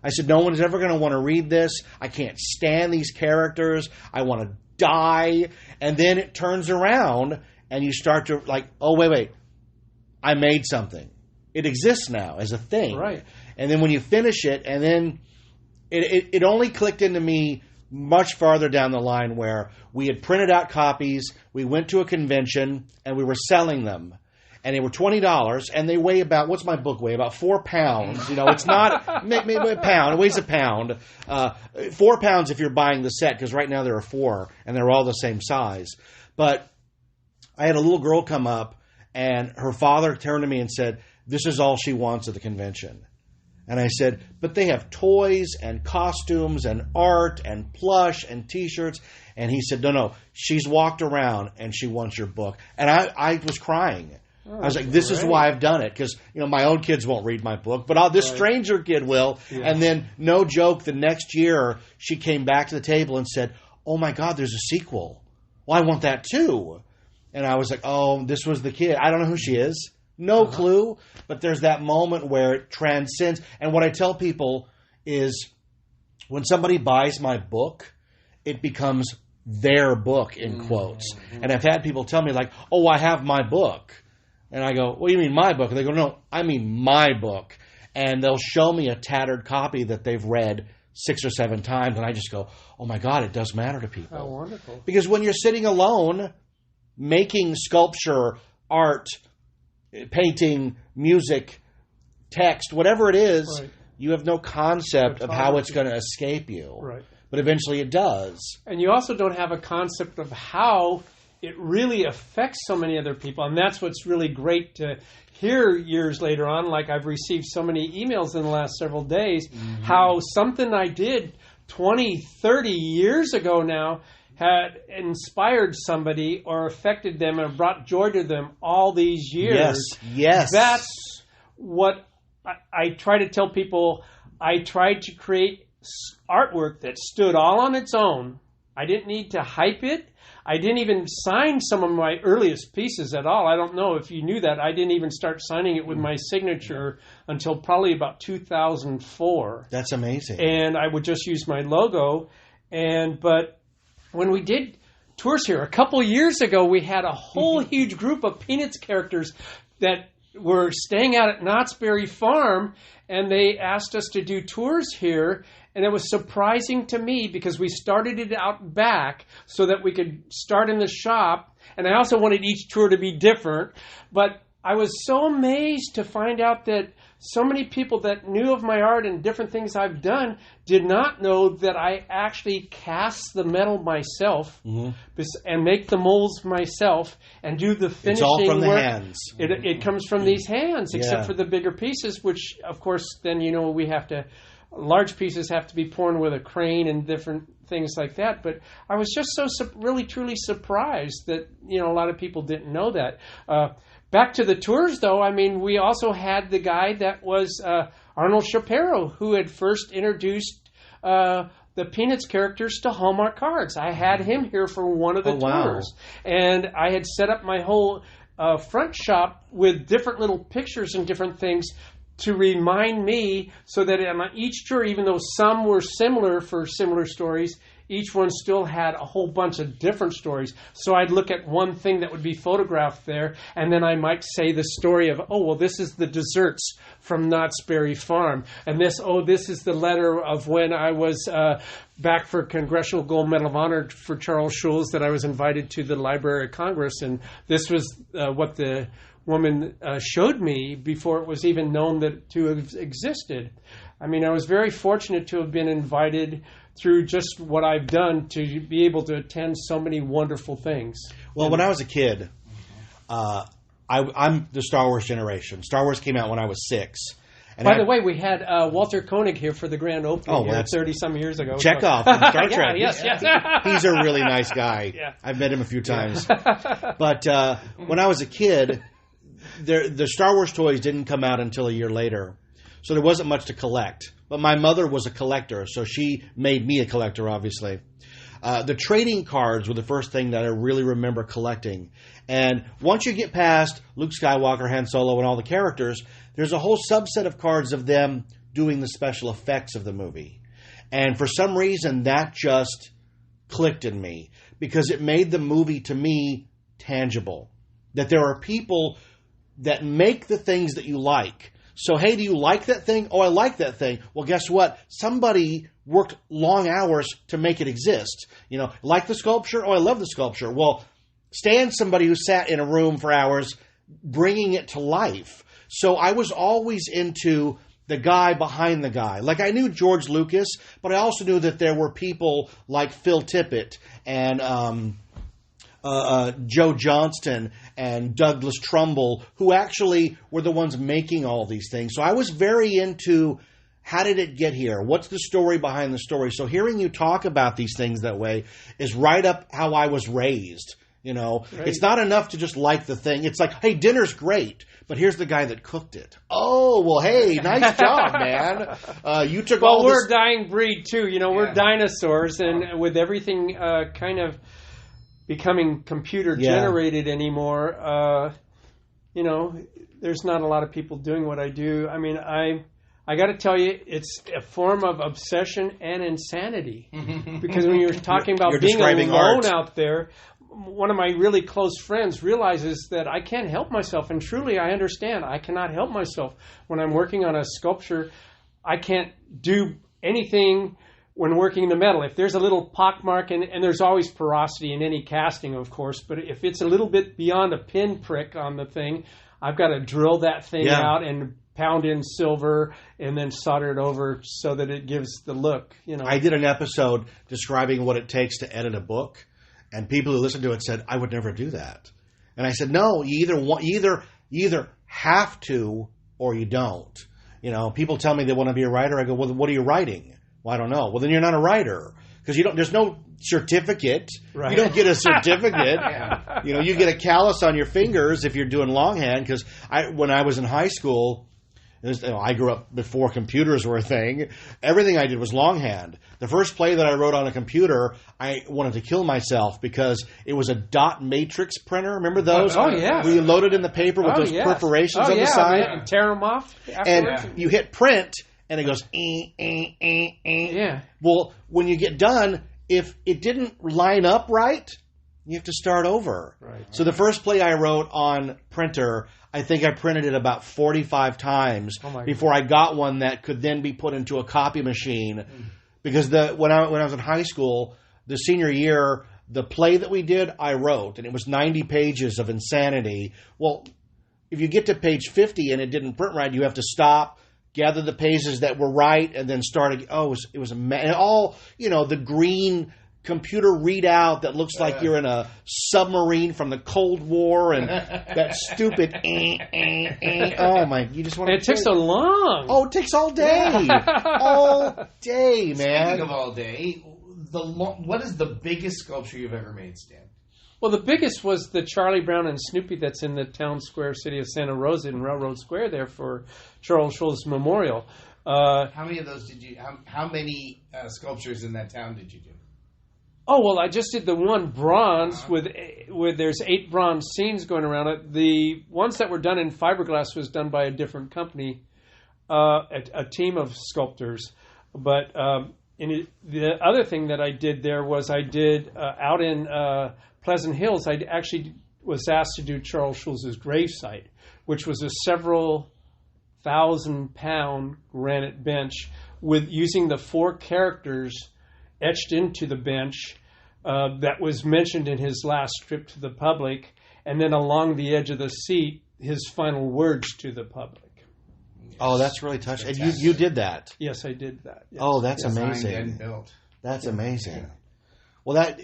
I said, no one's ever going to want to read this. I can't stand these characters. I want to die. And then it turns around and you start to like, oh, wait. I made something. It exists now as a thing. Right. And then when you finish it, and then it only clicked into me much farther down the line where we had printed out copies, we went to a convention, and we were selling them. And they were $20, and they weigh about, what's my book weigh? About 4 pounds. You know, it's not maybe a pound. It weighs a pound. 4 pounds if you're buying the set, because right now there are 4, and they're all the same size. But I had a little girl come up, and her father turned to me and said, this is all she wants at the convention. And I said, but they have toys and costumes and art and plush and T-shirts. And he said, no, she's walked around and she wants your book. And I was crying. I was like, this is why I've done it. Because, you know, my own kids won't read my book, but this stranger kid will. Yeah. And then, no joke, the next year she came back to the table and said, oh my God, there's a sequel. Well, I want that too. And I was like, oh, this was the kid. I don't know who she is. No clue, but there's that moment where it transcends. And what I tell people is when somebody buys my book, it becomes their book, in quotes. And I've had people tell me like, oh, I have my book. And I go, what do you mean my book? And they go, no, I mean my book. And they'll show me a tattered copy that they've read 6 or 7 times. And I just go, oh my God, it does matter to people. How wonderful. Because when you're sitting alone, making sculpture, art, painting, music, text, whatever it is, you have no concept of how it's going to escape you. Right. But eventually it does. And you also don't have a concept of how it really affects so many other people. And that's what's really great to hear years later on. Like I've received so many emails in the last several days, how something I did 20, 30 years ago now had inspired somebody or affected them and brought joy to them all these years. Yes. That's what I try to tell people. I tried to create artwork that stood all on its own. I didn't need to hype it. I didn't even sign some of my earliest pieces at all. I don't know if you knew that. I didn't even start signing it with my signature until probably about 2004. That's amazing. And I would just use my logo. But when we did tours here a couple years ago, we had a whole huge group of Peanuts characters that were staying out at Knott's Berry Farm, and they asked us to do tours here. And it was surprising to me because we started it out back so that we could start in the shop. And I also wanted each tour to be different. But I was so amazed to find out that so many people that knew of my art and different things I've done did not know that I actually cast the metal myself and make the molds myself and do the finishing. It's all from the work. hands. It comes from these hands, except for the bigger pieces, which, of course, then, you know, we have to... Large pieces have to be poured with a crane and different things like that. But I was just so really, truly surprised that, you know, a lot of people didn't know that. Back to the tours, though, I mean, we also had the guy that was Arnold Shapiro, who had first introduced the Peanuts characters to Hallmark cards. I had him here for one of the tours. And I had set up my whole front shop with different little pictures and different things to remind me so that on each tour, even though some were similar for similar stories, each one still had a whole bunch of different stories. So I'd look at one thing that would be photographed there, and then I might say the story of, oh, well, this is the desserts from Knott's Berry Farm. And this is the letter of when I was back for Congressional Gold Medal of Honor for Charles Schulz that I was invited to the Library of Congress. And this was what the woman showed me before it was even known that to have existed. I mean, I was very fortunate to have been invited through just what I've done to be able to attend so many wonderful things. Well, when I was a kid, I'm the Star Wars generation. Star Wars came out when I was 6. And By the way, we had Walter Koenig here for the grand opening well, 30-some years ago. Chekhov from Star Trek. Yes. He's a really nice guy. Yeah. I've met him a few times. But when I was a kid, the Star Wars toys didn't come out until a year later. So there wasn't much to collect. But my mother was a collector, so she made me a collector, obviously. The trading cards were the first thing that I really remember collecting. And once you get past Luke Skywalker, Han Solo, and all the characters, there's a whole subset of cards of them doing the special effects of the movie. And for some reason, that just clicked in me because it made the movie, to me, tangible. That there are people that make the things that you like. So, hey, do you like that thing? Oh, I like that thing. Well, guess what? Somebody worked long hours to make it exist. Like the sculpture? Oh, I love the sculpture. Well, Stan's somebody who sat in a room for hours bringing it to life. So I was always into the guy behind the guy. Like, I knew George Lucas, but I also knew that there were people like Phil Tippett and Joe Johnston and Douglas Trumbull, who actually were the ones making all these things. So I was very into, how did it get here? What's the story behind the story? So hearing you talk about these things that way is right up how I was raised. Right. It's not enough to just like the thing. It's like, hey, dinner's great, but here's the guy that cooked it. Oh, well, hey, nice job, man. You took all we're this... a dying breed, too. We're dinosaurs, and with everything kind of becoming computer-generated anymore, there's not a lot of people doing what I do. I mean, I got to tell you, it's a form of obsession and insanity. Because when you're talking about being alone art out there, one of my really close friends realizes that I can't help myself. And truly, I understand. I cannot help myself. When I'm working on a sculpture, I can't do anything when working the metal. If there's a little pockmark, and there's always porosity in any casting, of course, but if it's a little bit beyond a pinprick on the thing, I've got to drill that thing out and pound in silver and then solder it over so that it gives the look. I did an episode describing what it takes to edit a book, and people who listened to it said, I would never do that. And I said, no, you either have to or you don't. People tell me they want to be a writer. I go, well, what are you writing? Well, I don't know. Well, then you're not a writer because there's no certificate. Right. You don't get a certificate. You get a callus on your fingers if you're doing longhand. Because when I was in high school, I grew up before computers were a thing. Everything I did was longhand. The first play that I wrote on a computer, I wanted to kill myself because it was a dot matrix printer. Remember those? Oh, yeah. Where you loaded in the paper with those perforations on the side. And tear them off afterwards. And you hit print, and it goes, Yeah. Well, when you get done, if it didn't line up right, you have to start over. Right. So the first play I wrote on printer, I think I printed it about 45 times before I got one that could then be put into a copy machine. Because when I was in high school, the senior year, the play that we did, I wrote, and it was 90 pages of insanity. Well, if you get to page 50 and it didn't print right, you have to stop, gather the pages that were right, and then start again. Oh, it was and all, the green computer readout that looks like you're in a submarine from the Cold War, and that stupid oh my, you just want to... It took so long. Oh, it takes all day. All day, man. Speaking of all day, what is the biggest sculpture you've ever made, Stan? Well, the biggest was the Charlie Brown and Snoopy that's in the town square city of Santa Rosa in Railroad Square there for Charles Schulz Memorial. How many of those did you... How many sculptures in that town did you do? Oh, well, I just did the one bronze with there's 8 bronze scenes going around it. The ones that were done in fiberglass was done by a different company, a team of sculptors. But the other thing that I did there was I did out in Pleasant Hills, I actually was asked to do Charles Schulz's gravesite, which was a several 1,000-pound granite bench with using the 4 characters etched into the bench that was mentioned in his last trip to the public, and then along the edge of the seat, his final words to the public. Oh, that's really touching. And you did that? Yes, I did that. Yes. Oh, that's amazing. And built. That's amazing. Well,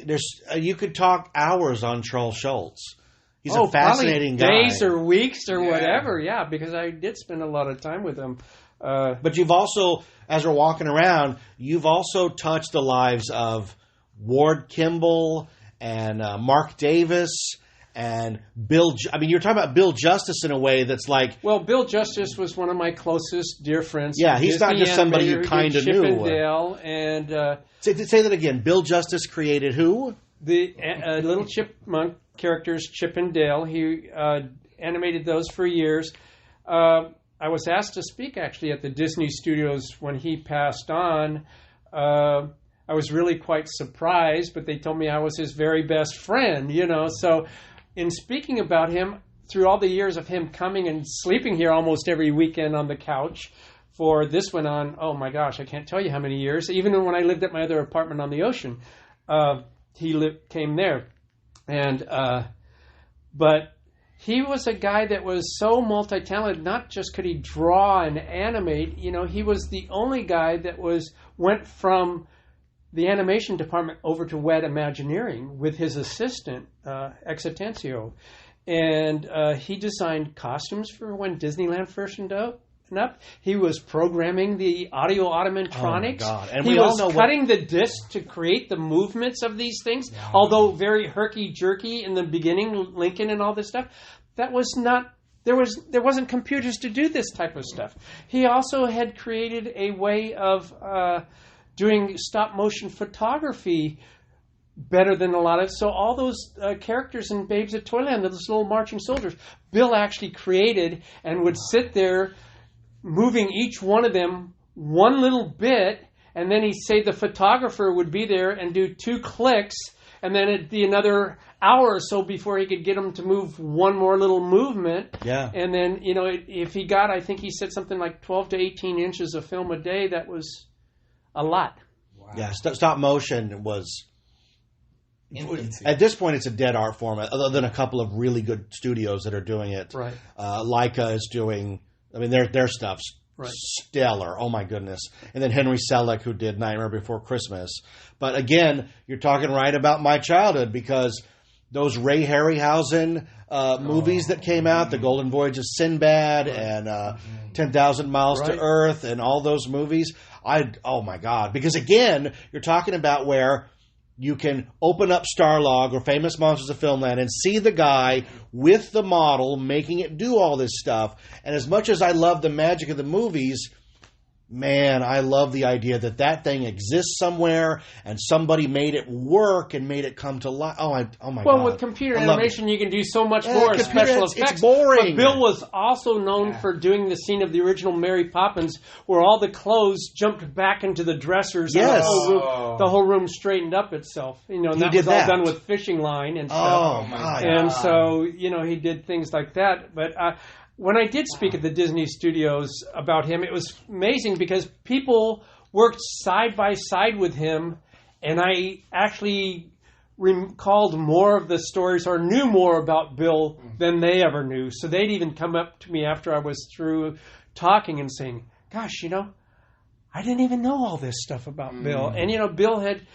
you could talk hours on Charles Schulz. He's a fascinating guy. Days or weeks or whatever, because I did spend a lot of time with him. But you've also, as we're walking around, you've also touched the lives of Ward Kimball and Mark Davis and Bill. I mean, you're talking about Bill Justice in a way that's like. Well, Bill Justice was one of my closest dear friends. Yeah, he's not just somebody you kind of knew. Chippendale and say that again. Bill Justice created who? The little chipmunk characters, Chip and Dale. He animated those for years. I was asked to speak actually at the Disney Studios when he passed on. I was really quite surprised, but they told me I was his very best friend, you know. So in speaking about him, through all the years of him coming and sleeping here almost every weekend on the couch, for this went on, oh my gosh, I can't tell you how many years. Even when I lived at my other apartment on the ocean, he came there. And but he was a guy that was so multi-talented. Not just could he draw and animate, you know, he was the only guy that went from the animation department over to Wet Imagineering with his assistant, Exitencio. And he designed costumes for when Disneyland first opened up. He was programming the audio automatronics. Oh my God. And he we was all know cutting the disc to create the movements of these things, although very herky-jerky in the beginning, Lincoln and all this stuff. That was not... There wasn't computers to do this type of stuff. He also had created a way of doing stop-motion photography better than a lot of... So all those characters in Babes at Toyland, those little marching soldiers, Bill actually created and would sit there moving each one of them one little bit, and then he'd say the photographer would be there and do 2 clicks, and then it'd be another hour or so before he could get them to move one more little movement. Yeah. And then, you know, if he got, I think he said something like 12 to 18 inches of film a day, that was a lot. Wow. Yeah, stop motion was... At this point, it's a dead art form, other than a couple of really good studios that are doing it. Right. Leica is doing... I mean, their stuff's stellar. Oh, my goodness. And then Henry Selick, who did Nightmare Before Christmas. But again, you're talking right about my childhood, because those Ray Harryhausen movies that came out, The Golden Voyage of Sinbad and 10,000 Miles to Earth and all those movies, oh, my God. Because again, you're talking about where you can open up Starlog or Famous Monsters of Filmland and see the guy with the model making it do all this stuff. And as much as I love the magic of the movies, man, I love the idea that thing exists somewhere and somebody made it work and made it come to life. Oh my God. Well, with computer animation, you can do so much more special effects. It's boring. But Bill was also known for doing the scene of the original Mary Poppins where all the clothes jumped back into the dressers. Yes. And the whole room straightened up itself. You know, and that was all done with fishing line and stuff. Oh, my God. And so, you know, he did things like that. But when I did speak at the Disney Studios about him, it was amazing because people worked side by side with him, and I actually recalled more of the stories or knew more about Bill than they ever knew. So they'd even come up to me after I was through talking and saying, gosh, you know, I didn't even know all this stuff about Bill. And, you know, Bill had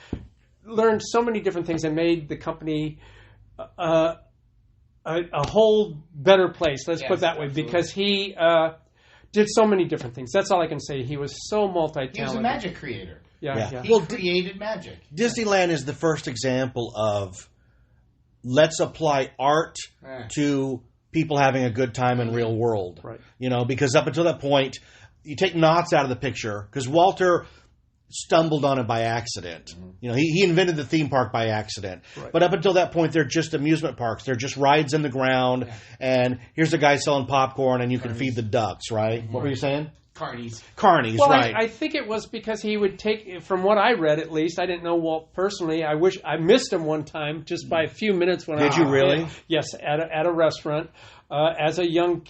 learned so many different things and made the company a whole better place, let's put it that way, because he did so many different things. That's all I can say. He was so multi-talented. He was a magic creator. Yeah. He created magic. Disneyland is the first example of let's apply art to people having a good time in real world. Right. You know, because up until that point, you take Knott's out of the picture, because Walter stumbled on it by accident. You know, he invented the theme park by accident. Right. But up until that point, they're just amusement parks. They're just rides in the ground, and here's a guy selling popcorn, and you can feed the ducks, right? What were you saying? Carnies, well, right. I think it was because he would take, from what I read at least, I didn't know Walt personally. I wish I missed him one time just by a few minutes when Did you really? Yes, at a restaurant as a young.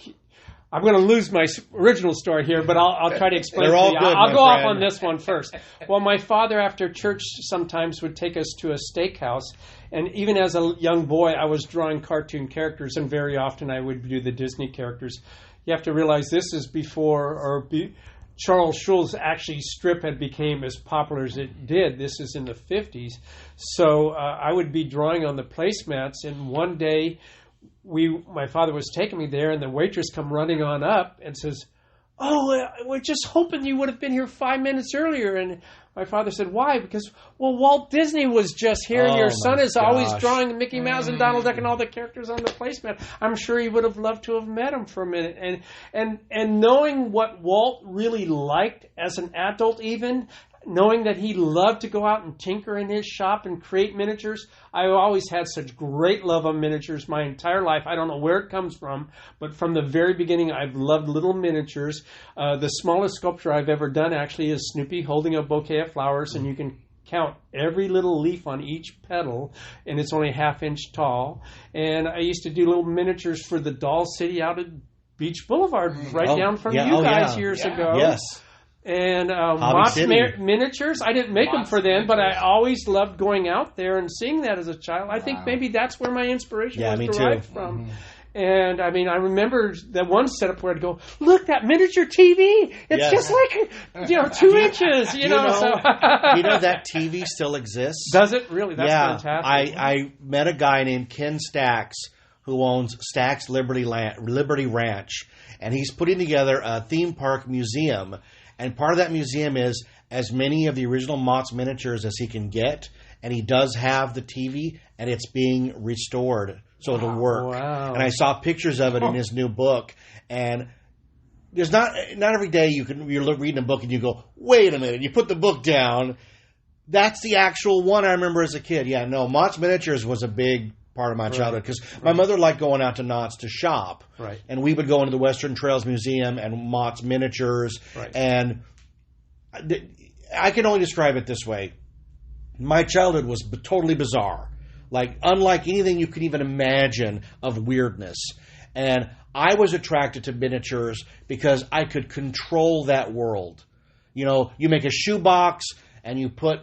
I'm going to lose my original story here, but I'll try to explain it to you. I'll go off on this one first. Well, my father, after church, sometimes would take us to a steakhouse. And even as a young boy, I was drawing cartoon characters, and very often I would do the Disney characters. You have to realize this is before, Charles Schulz actually strip had became as popular as it did. This is in the 50s. So I would be drawing on the placemats, and one day my father was taking me there, and the waitress come running on up and says, we're just hoping you would have been here 5 minutes earlier. And my father said, why? Because, Walt Disney was just here, and your son is always drawing Mickey Mouse and Donald Duck and all the characters on the placemat. I'm sure he would have loved to have met him for a minute. And knowing what Walt really liked as an adult even, knowing that he loved to go out and tinker in his shop and create miniatures. I always had such great love of miniatures my entire life. I don't know where it comes from, but from the very beginning, I've loved little miniatures. The smallest sculpture I've ever done actually is Snoopy holding a bouquet of flowers, and you can count every little leaf on each petal, and it's only 1/2 inch tall. And I used to do little miniatures for the Doll City out at Beach Boulevard, down from you guys years ago. Yes. And Mott's miniatures, I didn't make them for them, but I always loved going out there and seeing that as a child. I think maybe that's where my inspiration was derived from. Mm-hmm. And I mean, I remember that one setup where I'd go, look, that miniature TV. It's just like, 2 inches, you know. So. That TV still exists. Does it? Really? That's fantastic. I met a guy named Ken Stacks who owns Stacks Liberty Ranch, and he's putting together a theme park museum. And part of that museum is as many of the original Mott's miniatures as he can get. And he does have the TV, and it's being restored so it'll work. Wow. And I saw pictures of it in his new book. And there's not every day you're reading a book and you go, wait a minute, you put the book down. That's the actual one I remember as a kid. Yeah, no, Mott's Miniatures was a big part of my childhood because my mother liked going out to Knott's to shop. Right. And we would go into the Western Trails Museum and Mott's Miniatures. Right. And I can only describe it this way. My childhood was totally bizarre. Like, unlike anything you could even imagine of weirdness. And I was attracted to miniatures because I could control that world. You know, you make a shoebox and you put...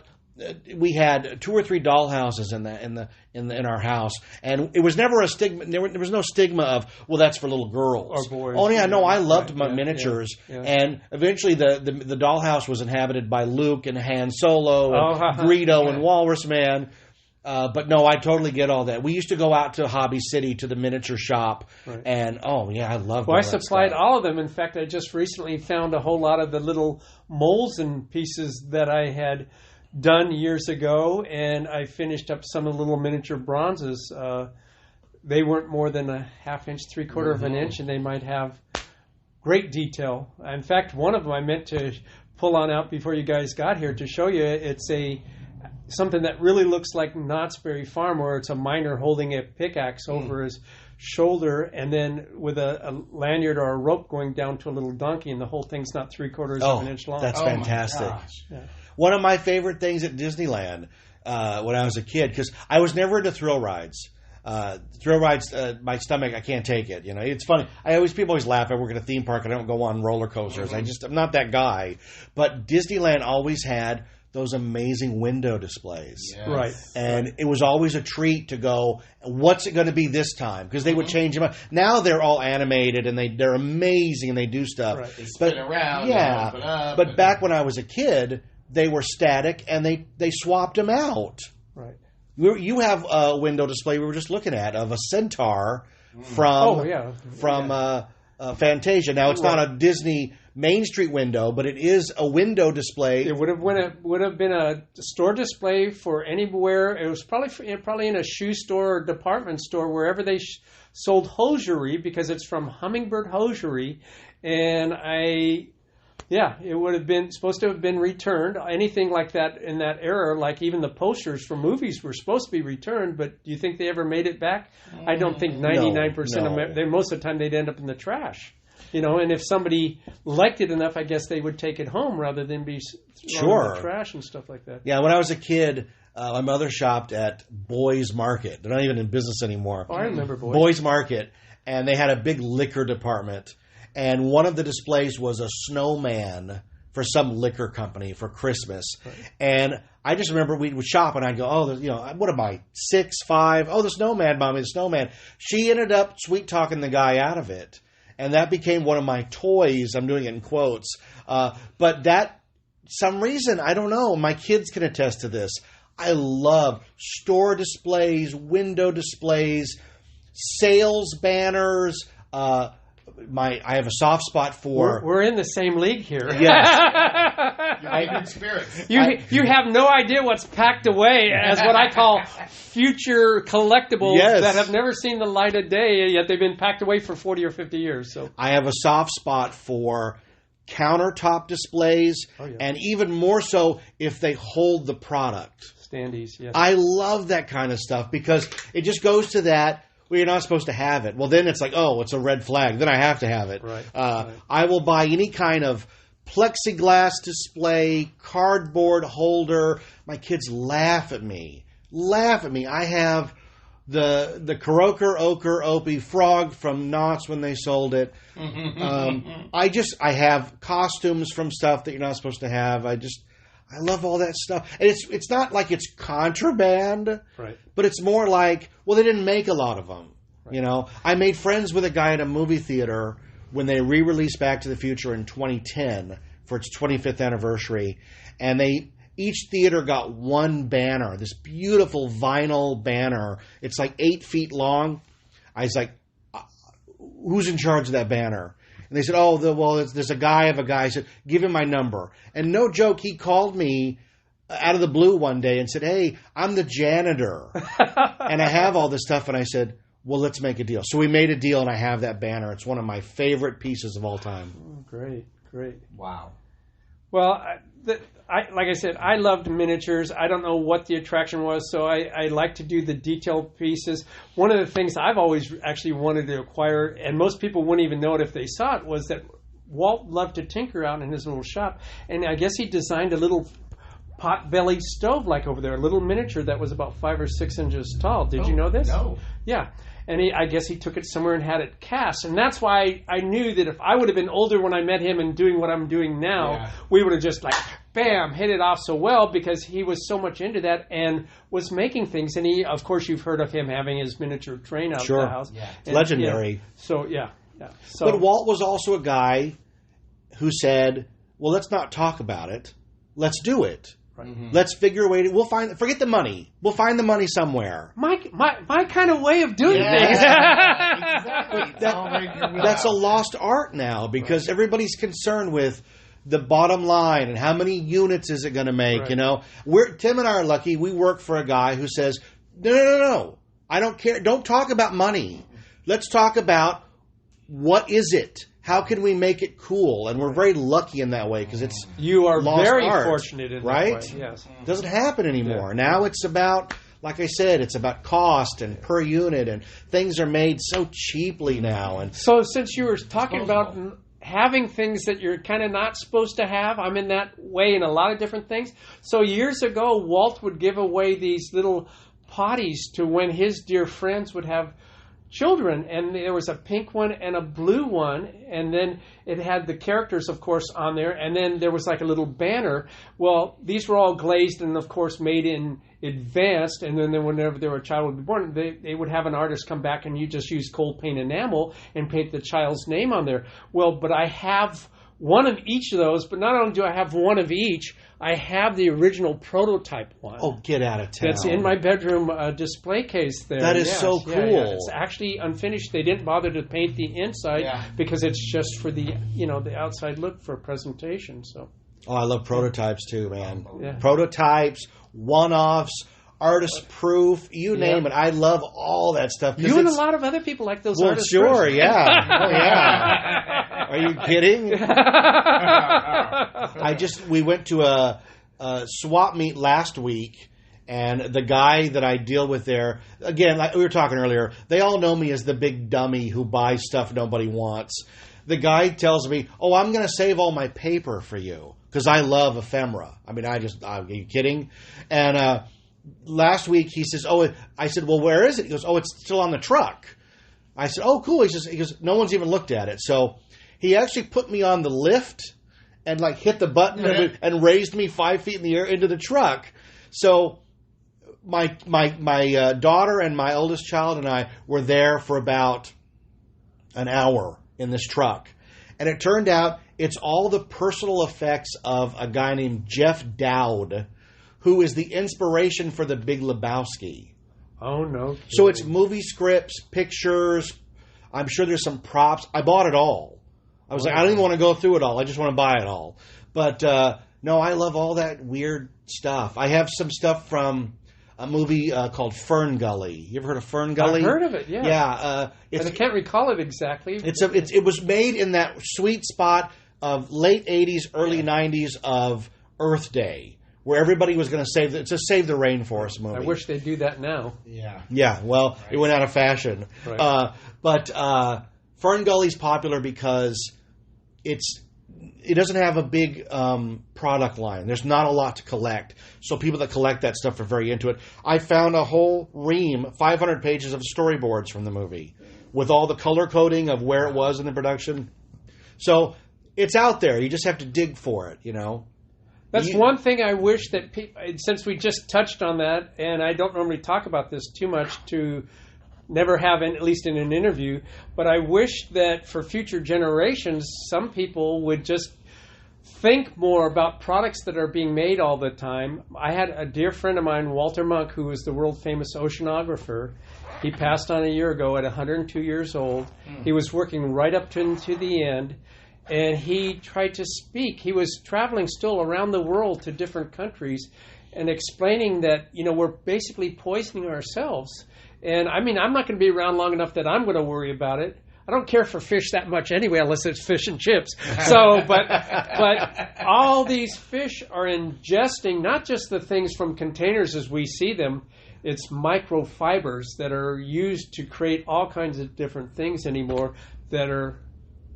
We had 2 or 3 dollhouses in our house, and it was never a stigma. There was no stigma of, well, that's for little girls or boys. Oh yeah, no, I loved my miniatures, and eventually the dollhouse was inhabited by Luke and Han Solo and Greedo and Walrus Man. But no, I totally get all that. We used to go out to Hobby City to the miniature shop, and I loved. Well, I supplied all of them. In fact, I just recently found a whole lot of the little molds and pieces that I had done years ago, and I finished up some of the little miniature bronzes. They weren't more than a 1/2 inch, 3/4 of an inch, and they might have great detail. In fact, one of them I meant to pull on out before you guys got here to show you. It's something that really looks like Knott's Berry Farm, where it's a miner holding a pickaxe over his shoulder, and then with a lanyard or a rope going down to a little donkey, and the whole thing's not 3/4 of an inch long. That's fantastic. One of my favorite things at Disneyland when I was a kid, because I was never into thrill rides. Thrill rides, my stomach, I can't take it. You know, it's funny. People always laugh. I work at a theme park and I don't go on roller coasters. I'm not that guy. But Disneyland always had those amazing window displays. Yes. Right. And it was always a treat to go, what's it going to be this time? Because they would change them up. Now they're all animated and they're amazing and they do stuff. Right. They spin around. Yeah. And open up but back when I was a kid, they were static and they swapped them out. Right. You have a window display we were just looking at of a centaur from Fantasia. Now, it's not a Disney Main Street window, but it is a window display. It would have been a store display for anywhere. It was probably in a shoe store or department store, wherever they sold hosiery, because it's from Hummingbird Hosiery. And it would have been supposed to have been returned. Anything like that in that era, like even the posters for movies were supposed to be returned, but do you think they ever made it back? I don't think 99% of them, most of the time they'd end up in the trash. You know, and if somebody liked it enough, I guess they would take it home rather than be thrown in the trash and stuff like that. Yeah, when I was a kid, my mother shopped at Boys Market. They're not even in business anymore. Oh, I remember Boys Market, and they had a big liquor department. And one of the displays was a snowman for some liquor company for Christmas. Right. And I just remember we would shop and I'd go, what am I, 6, 5? Oh, the snowman, Mommy, the snowman. She ended up sweet-talking the guy out of it. And that became one of my toys. I'm doing it in quotes. But that, some reason, I don't know, my kids can attest to this. I love store displays, window displays, sales banners, I have a soft spot for. We're in the same league here. Yes. Good spirits. You have no idea what's packed away as what I call future collectibles that have never seen the light of day, yet they've been packed away for 40 or 50 years. So I have a soft spot for countertop displays, and even more so if they hold the product. Standees, yes. I love that kind of stuff because it just goes to that, well, you're not supposed to have it. Well, then it's like, oh, it's a red flag. Then I have to have it. Right. I will buy any kind of plexiglass display, cardboard holder. My kids laugh at me. I have the Karoker Ochre Opie frog from Knott's when they sold it. I have costumes from stuff that you're not supposed to have. I love all that stuff. And it's not like it's contraband, right? But it's more like, well, they didn't make a lot of them. Right. You know, I made friends with a guy at a movie theater when they re-released Back to the Future in 2010 for its 25th anniversary, and each theater got one banner, this beautiful vinyl banner. It's like 8 feet long. I was like, who's in charge of that banner? And they said, there's a guy of a guy. I said, give him my number. And no joke, he called me out of the blue one day and said, hey, I'm the janitor. And I have all this stuff. And I said, well, let's make a deal. So we made a deal, and I have that banner. It's one of my favorite pieces of all time. Oh, great. Wow. Well, like I said, I loved miniatures. I don't know what the attraction was, so I like to do the detailed pieces. One of the things I've always actually wanted to acquire, and most people wouldn't even know it if they saw it, was that Walt loved to tinker out in his little shop, and I guess he designed a little pot-bellied stove like over there, a little miniature that was about 5 or 6 inches tall. Did you know this? No. Yeah. And I guess he took it somewhere and had it cast. And that's why I knew that if I would have been older when I met him and doing what I'm doing now, we would have just like, bam, hit it off so well, because he was so much into that and was making things. And he, of course, you've heard of him having his miniature train out of the house. Yeah. And, legendary. So. But Walt was also a guy who said, well, let's not talk about it. Let's do it. Mm-hmm. Let's figure a way to. Forget the money. We'll find the money somewhere. My kind of way of doing things. Exactly. That's a lost art now because everybody's concerned with the bottom line and how many units is it going to make. Right. You know, Tim and I are lucky. We work for a guy who says, no, I don't care. Don't talk about money. Let's talk about what is it. How can we make it cool? And we're very lucky in that way because it's you are lost very art, fortunate in right? that way. Yes, it doesn't happen anymore. Yeah. Now it's about, like I said, it's about cost and per unit, and things are made so cheaply now. And so, since you were talking about having things that you're kind of not supposed to have, I'm in that way in a lot of different things. So years ago, Walt would give away these little potties to when his dear friends would have children, and there was a pink one and a blue one, and then it had the characters, of course, on there, and then there was like a little banner. Well, these were all glazed and, of course, made in advance, and then whenever a child would be born, they would have an artist come back, and you just use cold paint enamel and paint the child's name on there. Well, but I have one of each of those, but not only do I have one of each, I have the original prototype one. Oh, get out of town. That's in my bedroom display case there. That is so cool. Yeah. It's actually unfinished. They didn't bother to paint the inside because it's just for the outside look for presentation. So. Oh, I love prototypes too, man. Yeah. Prototypes, one-offs, artist proof, you name it. I love all that stuff. You and a lot of other people like those artists. Well, sure, yeah. Oh, yeah. Are you kidding? We went to a swap meet last week, and the guy that I deal with there, again, like we were talking earlier, they all know me as the big dummy who buys stuff nobody wants. The guy tells me, oh, I'm going to save all my paper for you, because I love ephemera. I mean, are you kidding? And last week he says, I said, well, where is it? He goes, oh, it's still on the truck. I said, oh, cool. He goes, no one's even looked at it. So he actually put me on the lift and like hit the button and raised me 5 feet in the air into the truck. So my daughter and my oldest child and I were there for about an hour in this truck. And it turned out it's all the personal effects of a guy named Jeff Dowd, who is the inspiration for The Big Lebowski. Oh, no kidding. So it's movie scripts, pictures, I'm sure there's some props. I bought it all. I was like, I don't even want to go through it all. I just want to buy it all. But no, I love all that weird stuff. I have some stuff from a movie called Fern Gully. You ever heard of Fern Gully? I've heard of it, yeah. Yeah. And I can't recall it exactly. It was made in that sweet spot of late 80s, early 90s of Earth Day, where everybody was going to save the rainforest movie. I wish they'd do that now. Yeah. Yeah, well, right. It went out of fashion. Right. But Fern Gully's popular because it doesn't have a big product line. There's not a lot to collect. So people that collect that stuff are very into it. I found a whole ream, 500 pages of storyboards from the movie with all the color coding of where it was in the production. So it's out there. You just have to dig for it, That's one thing I wish that since we just touched on that, and I don't normally talk about this too much to never have, at least in an interview, but I wish that for future generations, some people would just think more about products that are being made all the time. I had a dear friend of mine, Walter Monk, who was the world-famous oceanographer. He passed on a year ago at 102 years old. He was working right up to the end. And he tried to speak. He was traveling still around the world to different countries and explaining that, we're basically poisoning ourselves. And, I'm not going to be around long enough that I'm going to worry about it. I don't care for fish that much anyway, unless it's fish and chips. So, but all these fish are ingesting not just the things from containers as we see them. It's microfibers that are used to create all kinds of different things anymore that are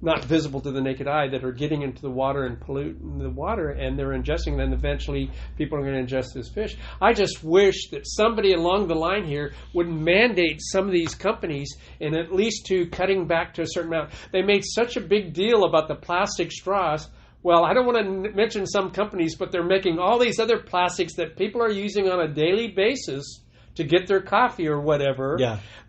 not visible to the naked eye, that are getting into the water and polluting the water, and they're ingesting them. Eventually, people are going to ingest this fish. I just wish that somebody along the line here would mandate some of these companies, and at least to cutting back to a certain amount. They made such a big deal about the plastic straws. Well, I don't want to mention some companies, but they're making all these other plastics that people are using on a daily basis to get their coffee or whatever,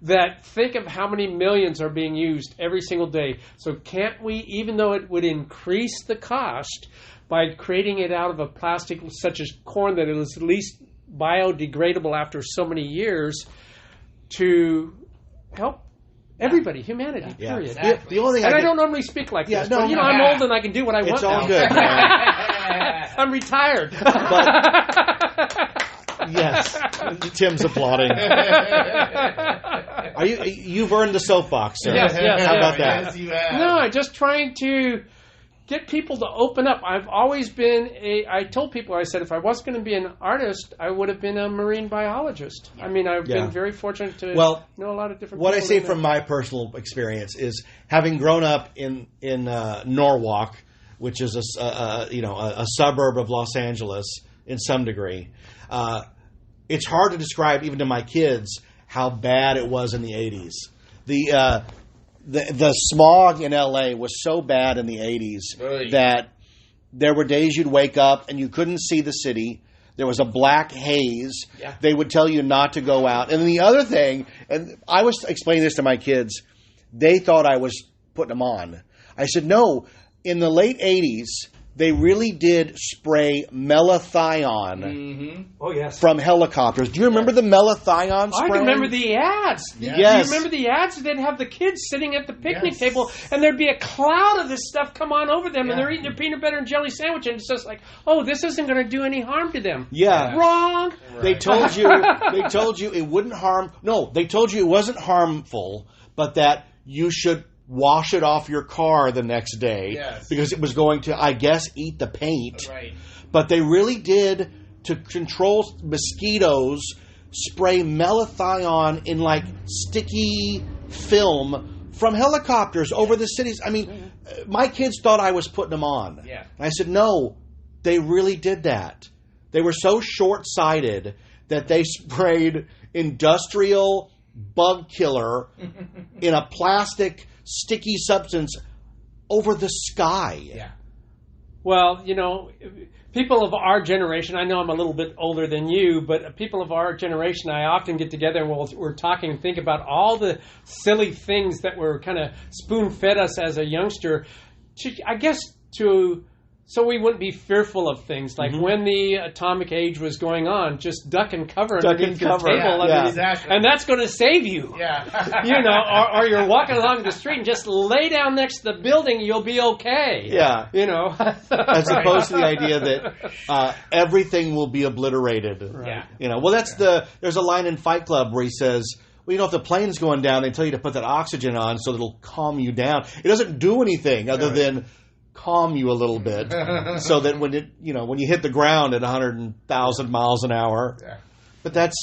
that think of how many millions are being used every single day. So can't we, even though it would increase the cost by creating it out of a plastic such as corn that is at least biodegradable after so many years, to help everybody, humanity, period. Exactly. The only thing I don't normally speak like this, but I'm old and I can do what I want It's all now. good, man. I'm retired. Yes, Tim's applauding. You've earned the soapbox, sir. Yes, How about that? Yes, you have. No, I'm just trying to get people to open up. I've always been I told people, I said, if I wasn't going to be an artist, I would have been a marine biologist. I've been very fortunate to know a lot of different people. What I say from my personal experience is, having grown up in Norwalk, which is a suburb of Los Angeles in some degree, it's hard to describe even to my kids how bad it was in the 80s. The smog in LA was so bad in the 80s that there were days you'd wake up and you couldn't see the city. There was a black haze. Yeah. They would tell you not to go out. And the other thing, and I was explaining this to my kids, they thought I was putting them on. I said, no, in the late 80s, they really did spray melathion from helicopters. Do you remember the melathion spray? I remember the ads. Yes. Do you remember the ads? They'd have the kids sitting at the picnic table, and there'd be a cloud of this stuff come on over them, and they're eating their peanut butter and jelly sandwich, and it's just like, oh, this isn't going to do any harm to them. Yeah. Wrong. Right. They told you it wouldn't harm. No, they told you it wasn't harmful, but that you should wash it off your car the next day because it was going to, I guess, eat the paint. Right. But they really did, to control mosquitoes, spray melathion in like sticky film from helicopters over the cities. My kids thought I was putting them on. Yeah. And I said, no, they really did that. They were so short-sighted that they sprayed industrial bug killer in a plastic sticky substance over the sky. Yeah. Well, people of our generation, I know I'm a little bit older than you, but people of our generation, I often get together and we're talking and think about all the silly things that were kind of spoon-fed us as a youngster, to So we wouldn't be fearful of things like when the atomic age was going on, just duck and cover underneath your table. Exactly. And that's going to save you. Yeah. You know, or you're walking along the street and just lay down next to the building, you'll be okay. Yeah. You know. As opposed to the idea that everything will be obliterated. Right. Yeah. You know, well, there's a line in Fight Club where he says, well, you know, if the plane's going down, they tell you to put that oxygen on so it'll calm you down. It doesn't do anything other than calm you a little bit, so that when you hit the ground at 100,000 miles an hour. Yeah. But that's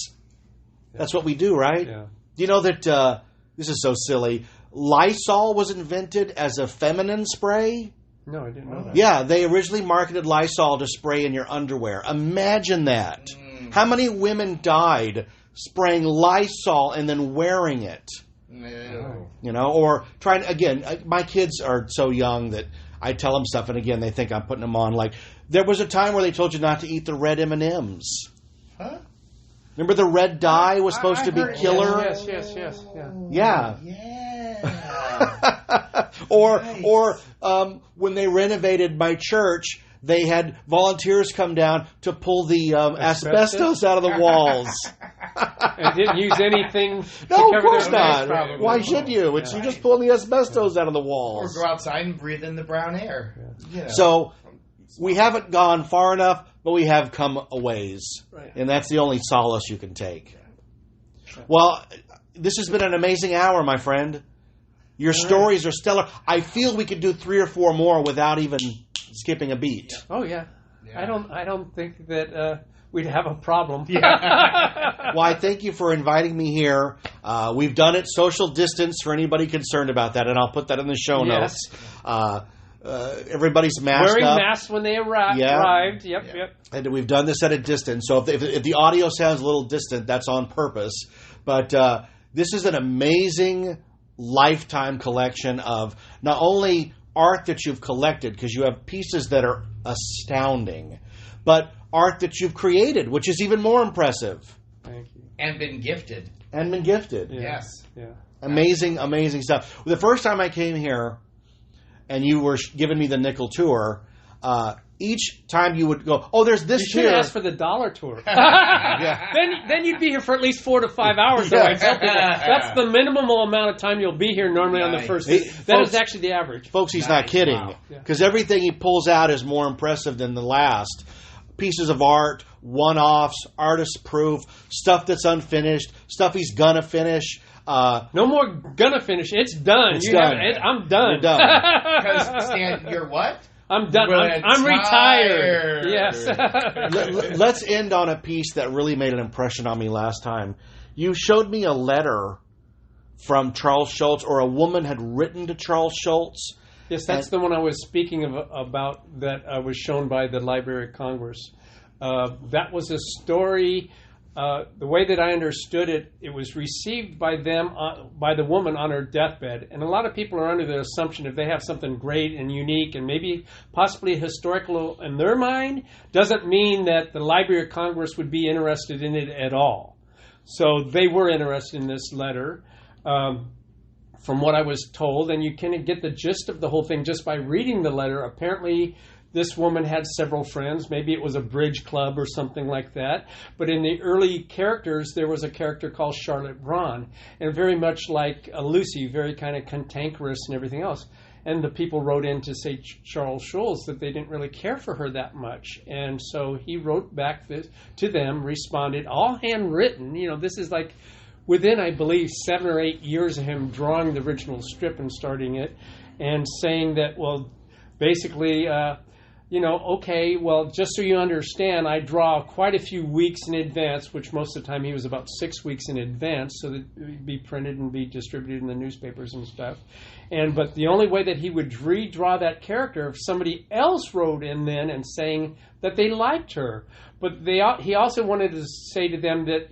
what we do, right? Yeah. Do you know that this is so silly? Lysol was invented as a feminine spray. No, I didn't know that. Yeah, they originally marketed Lysol to spray in your underwear. Imagine that. How many women died spraying Lysol and then wearing it? No. You know, or trying, again, my kids are so young that I tell them stuff, and again, they think I'm putting them on. Like, there was a time where they told you not to eat the red M&Ms. Huh? Remember the red dye was supposed to be heard it. killer? Yes. Yeah. Yeah. Or when they renovated my church, they had volunteers come down to pull the asbestos out of the walls. And didn't use anything to No, cover of course their not. face, probably. Why should you? It's you just pulling the asbestos out of the Or walls. go outside and breathe in the brown air. You know. So we haven't gone far enough, but we have come a ways. Right. And that's the only solace you can take. Well, this has been an amazing hour, my friend. Your stories are stellar. I feel we could do 3 or 4 more without even skipping a beat. Oh yeah. Yeah. I don't think that we'd have a problem. Well, I thank you for inviting me here. We've done it social distance for anybody concerned about that, and I'll put that in the show Yes. notes. Everybody's masked Wearing up. masks when they arrived. Yep. And we've done this at a distance. So if the audio sounds a little distant, that's on purpose. But this is an amazing lifetime collection of not only art that you've collected, because you have pieces that are astounding, but art that you've created, which is even more impressive. Thank you. And been gifted. And been gifted. Yeah. Yes. Yeah. Amazing, amazing stuff. The first time I came here and you were giving me the nickel tour, each time you would go, oh, there's this You should here. ask for the dollar tour. Yeah. Then you'd be here for at least 4 to 5 hours. So I tell people that's the minimal amount of time you'll be here normally on the Nice. first Hey, day. That folks- is actually the average. Folks, he's not Nice. kidding. Wow. Because everything he pulls out is more impressive than the last. Pieces of art, one-offs, artist proof, stuff that's unfinished, stuff he's gonna finish. No more gonna finish. It's done. It's You done. have it. I'm done. You're done. Because, Stan, you're what? I'm done. I'm retired. Yes. Let's end on a piece that really made an impression on me last time. You showed me a letter from Charles Schulz, or a woman had written to Charles Schulz. Yes, that's the one I was speaking about that was shown by the Library of Congress. That was a story. The way that I understood it, it was received by them, by the woman on her deathbed. And a lot of people are under the assumption if they have something great and unique and maybe possibly historical in their mind, doesn't mean that the Library of Congress would be interested in it at all. So they were interested in this letter. From what I was told, and you can get the gist of the whole thing just by reading the letter. Apparently, this woman had several friends. Maybe it was a bridge club or something like that. But in the early characters, there was a character called Charlotte Braun, and very much like Lucy, very kind of cantankerous and everything else. And the people wrote in to say Charles Schulz that they didn't really care for her that much. And so he wrote back to them, responded, all handwritten. You know, this is like within, I believe, 7 or 8 years of him drawing the original strip and starting it, and saying that, well, basically, okay, well, just so you understand, I draw quite a few weeks in advance, which most of the time he was about 6 weeks in advance, so that it would be printed and be distributed in the newspapers and stuff. But the only way that he would redraw that character if somebody else wrote in then and saying that they liked her. But he also wanted to say to them that,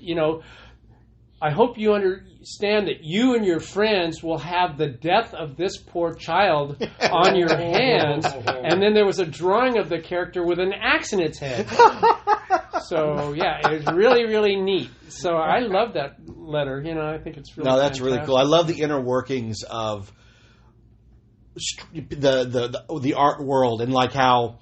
I hope you understand that you and your friends will have the death of this poor child on your hands. And then there was a drawing of the character with an axe in its head. So, yeah, it was really, really neat. So I love that letter. I think it's really that's fantastic. really cool. I love the inner workings of the art world, and like how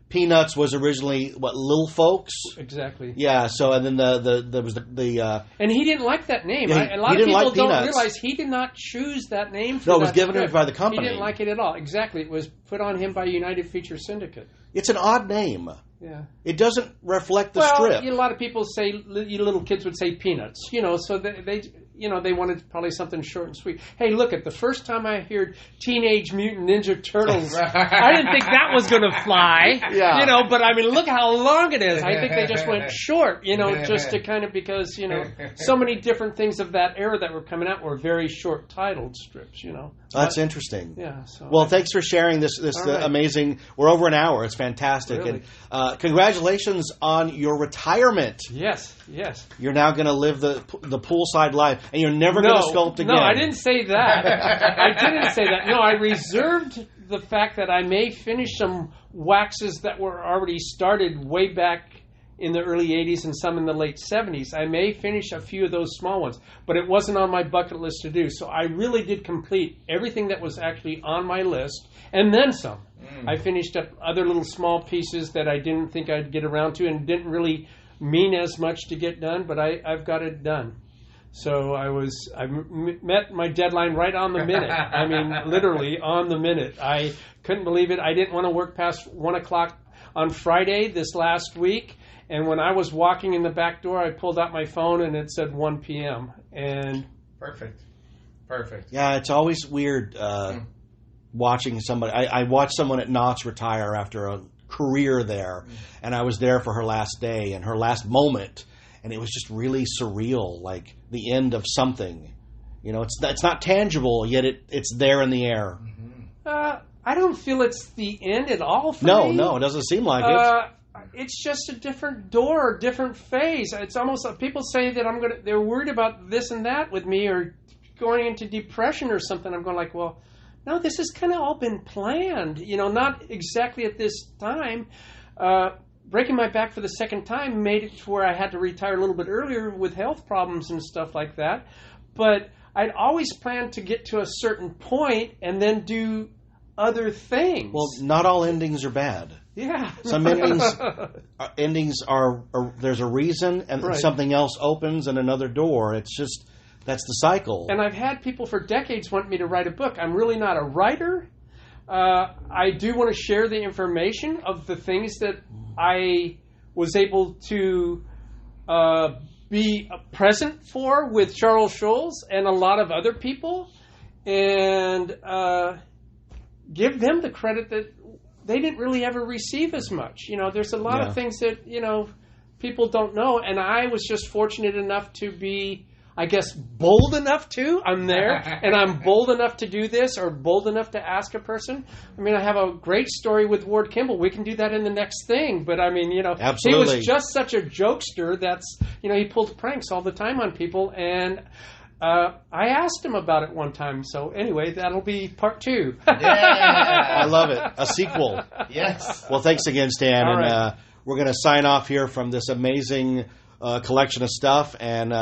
Peanuts was originally Little Folks. Exactly. Yeah. So and then there was the and he didn't like that name. Yeah, A lot of didn't people like don't Peanuts. realize he did not choose that name. For No, it was that given script. by the company. He didn't like it at all. Exactly. It was put on him by United Feature Syndicate. It's an odd name. Yeah. It doesn't reflect the Well, strip. a lot of people say, you little kids would say Peanuts, so they wanted probably something short and sweet. Hey, look, the first time I heard Teenage Mutant Ninja Turtles, I didn't think that was going to fly, but I mean, look how long it is. I think they just went short, just to kind of, because, so many different things of that era that were coming out were very short titled strips, That's interesting. Yeah. So well, thanks for sharing this right. amazing. We're over an hour. It's fantastic. Really? And congratulations on your retirement. Yes. You're now going to live the poolside life, and you're never going to sculpt again. No, I didn't say that. I didn't say that. No, I reserved the fact that I may finish some waxes that were already started way back in the early 80s and some in the late 70s. I may finish a few of those small ones, but it wasn't on my bucket list to do. So I really did complete everything that was actually on my list, and then some. I finished up other little small pieces that I didn't think I'd get around to and didn't really mean as much to get done, but I've got it done. So I met my deadline right on the minute. I mean, literally on the minute. I couldn't believe it. I didn't want to work past 1 o'clock on Friday this last week. And when I was walking in the back door, I pulled out my phone and it said 1 p.m. And Perfect. Yeah, it's always weird watching somebody. I watched someone at Knott's retire after a career there, and I was there for her last day and her last moment, and it was just really surreal, like the end of something. It's not tangible, yet it's there in the air. I don't feel it's the end at all for me. No, it doesn't seem like it. It's just a different door, different phase. It's almost like people say that they're worried about this and that with me, or going into depression or something. I'm going like, well, no, this has kind of all been planned, not exactly at this time. Breaking my back for the second time made it to where I had to retire a little bit earlier with health problems and stuff like that. But I'd always planned to get to a certain point and then do other things. Well, not all endings are bad. Yeah. Some endings are there's a reason, and right. something else opens and another door. It's just, that's the cycle. And I've had people for decades want me to write a book. I'm really not a writer. I do want to share the information of the things that I was able to be present for with Charles Schulz and a lot of other people, and give them the credit that they didn't really ever receive as much. There's a lot of things that, people don't know, and I was just fortunate enough to be, I guess, bold enough to. I'm there, and I'm bold enough to do this, or bold enough to ask a person. I mean, I have a great story with Ward Kimball. We can do that in the next thing. But I mean, Absolutely. He was just such a jokester that's, he pulled pranks all the time on people. And I asked him about it one time. So anyway, that'll be part 2. I love it. A sequel. Yes. Well, thanks again, Stan. All and right. We're going to sign off here from this amazing collection of stuff. And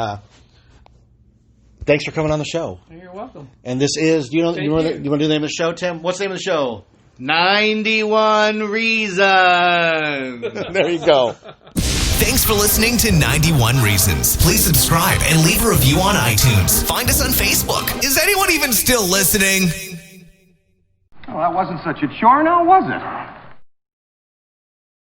thanks for coming on the show. You're welcome. And this is, you want to do the name of the show, Tim? What's the name of the show? 91 Reasons. There you go. Thanks for listening to 91 Reasons. Please subscribe and leave a review on iTunes. Find us on Facebook. Is anyone even still listening? Well, that wasn't such a chore now, was it?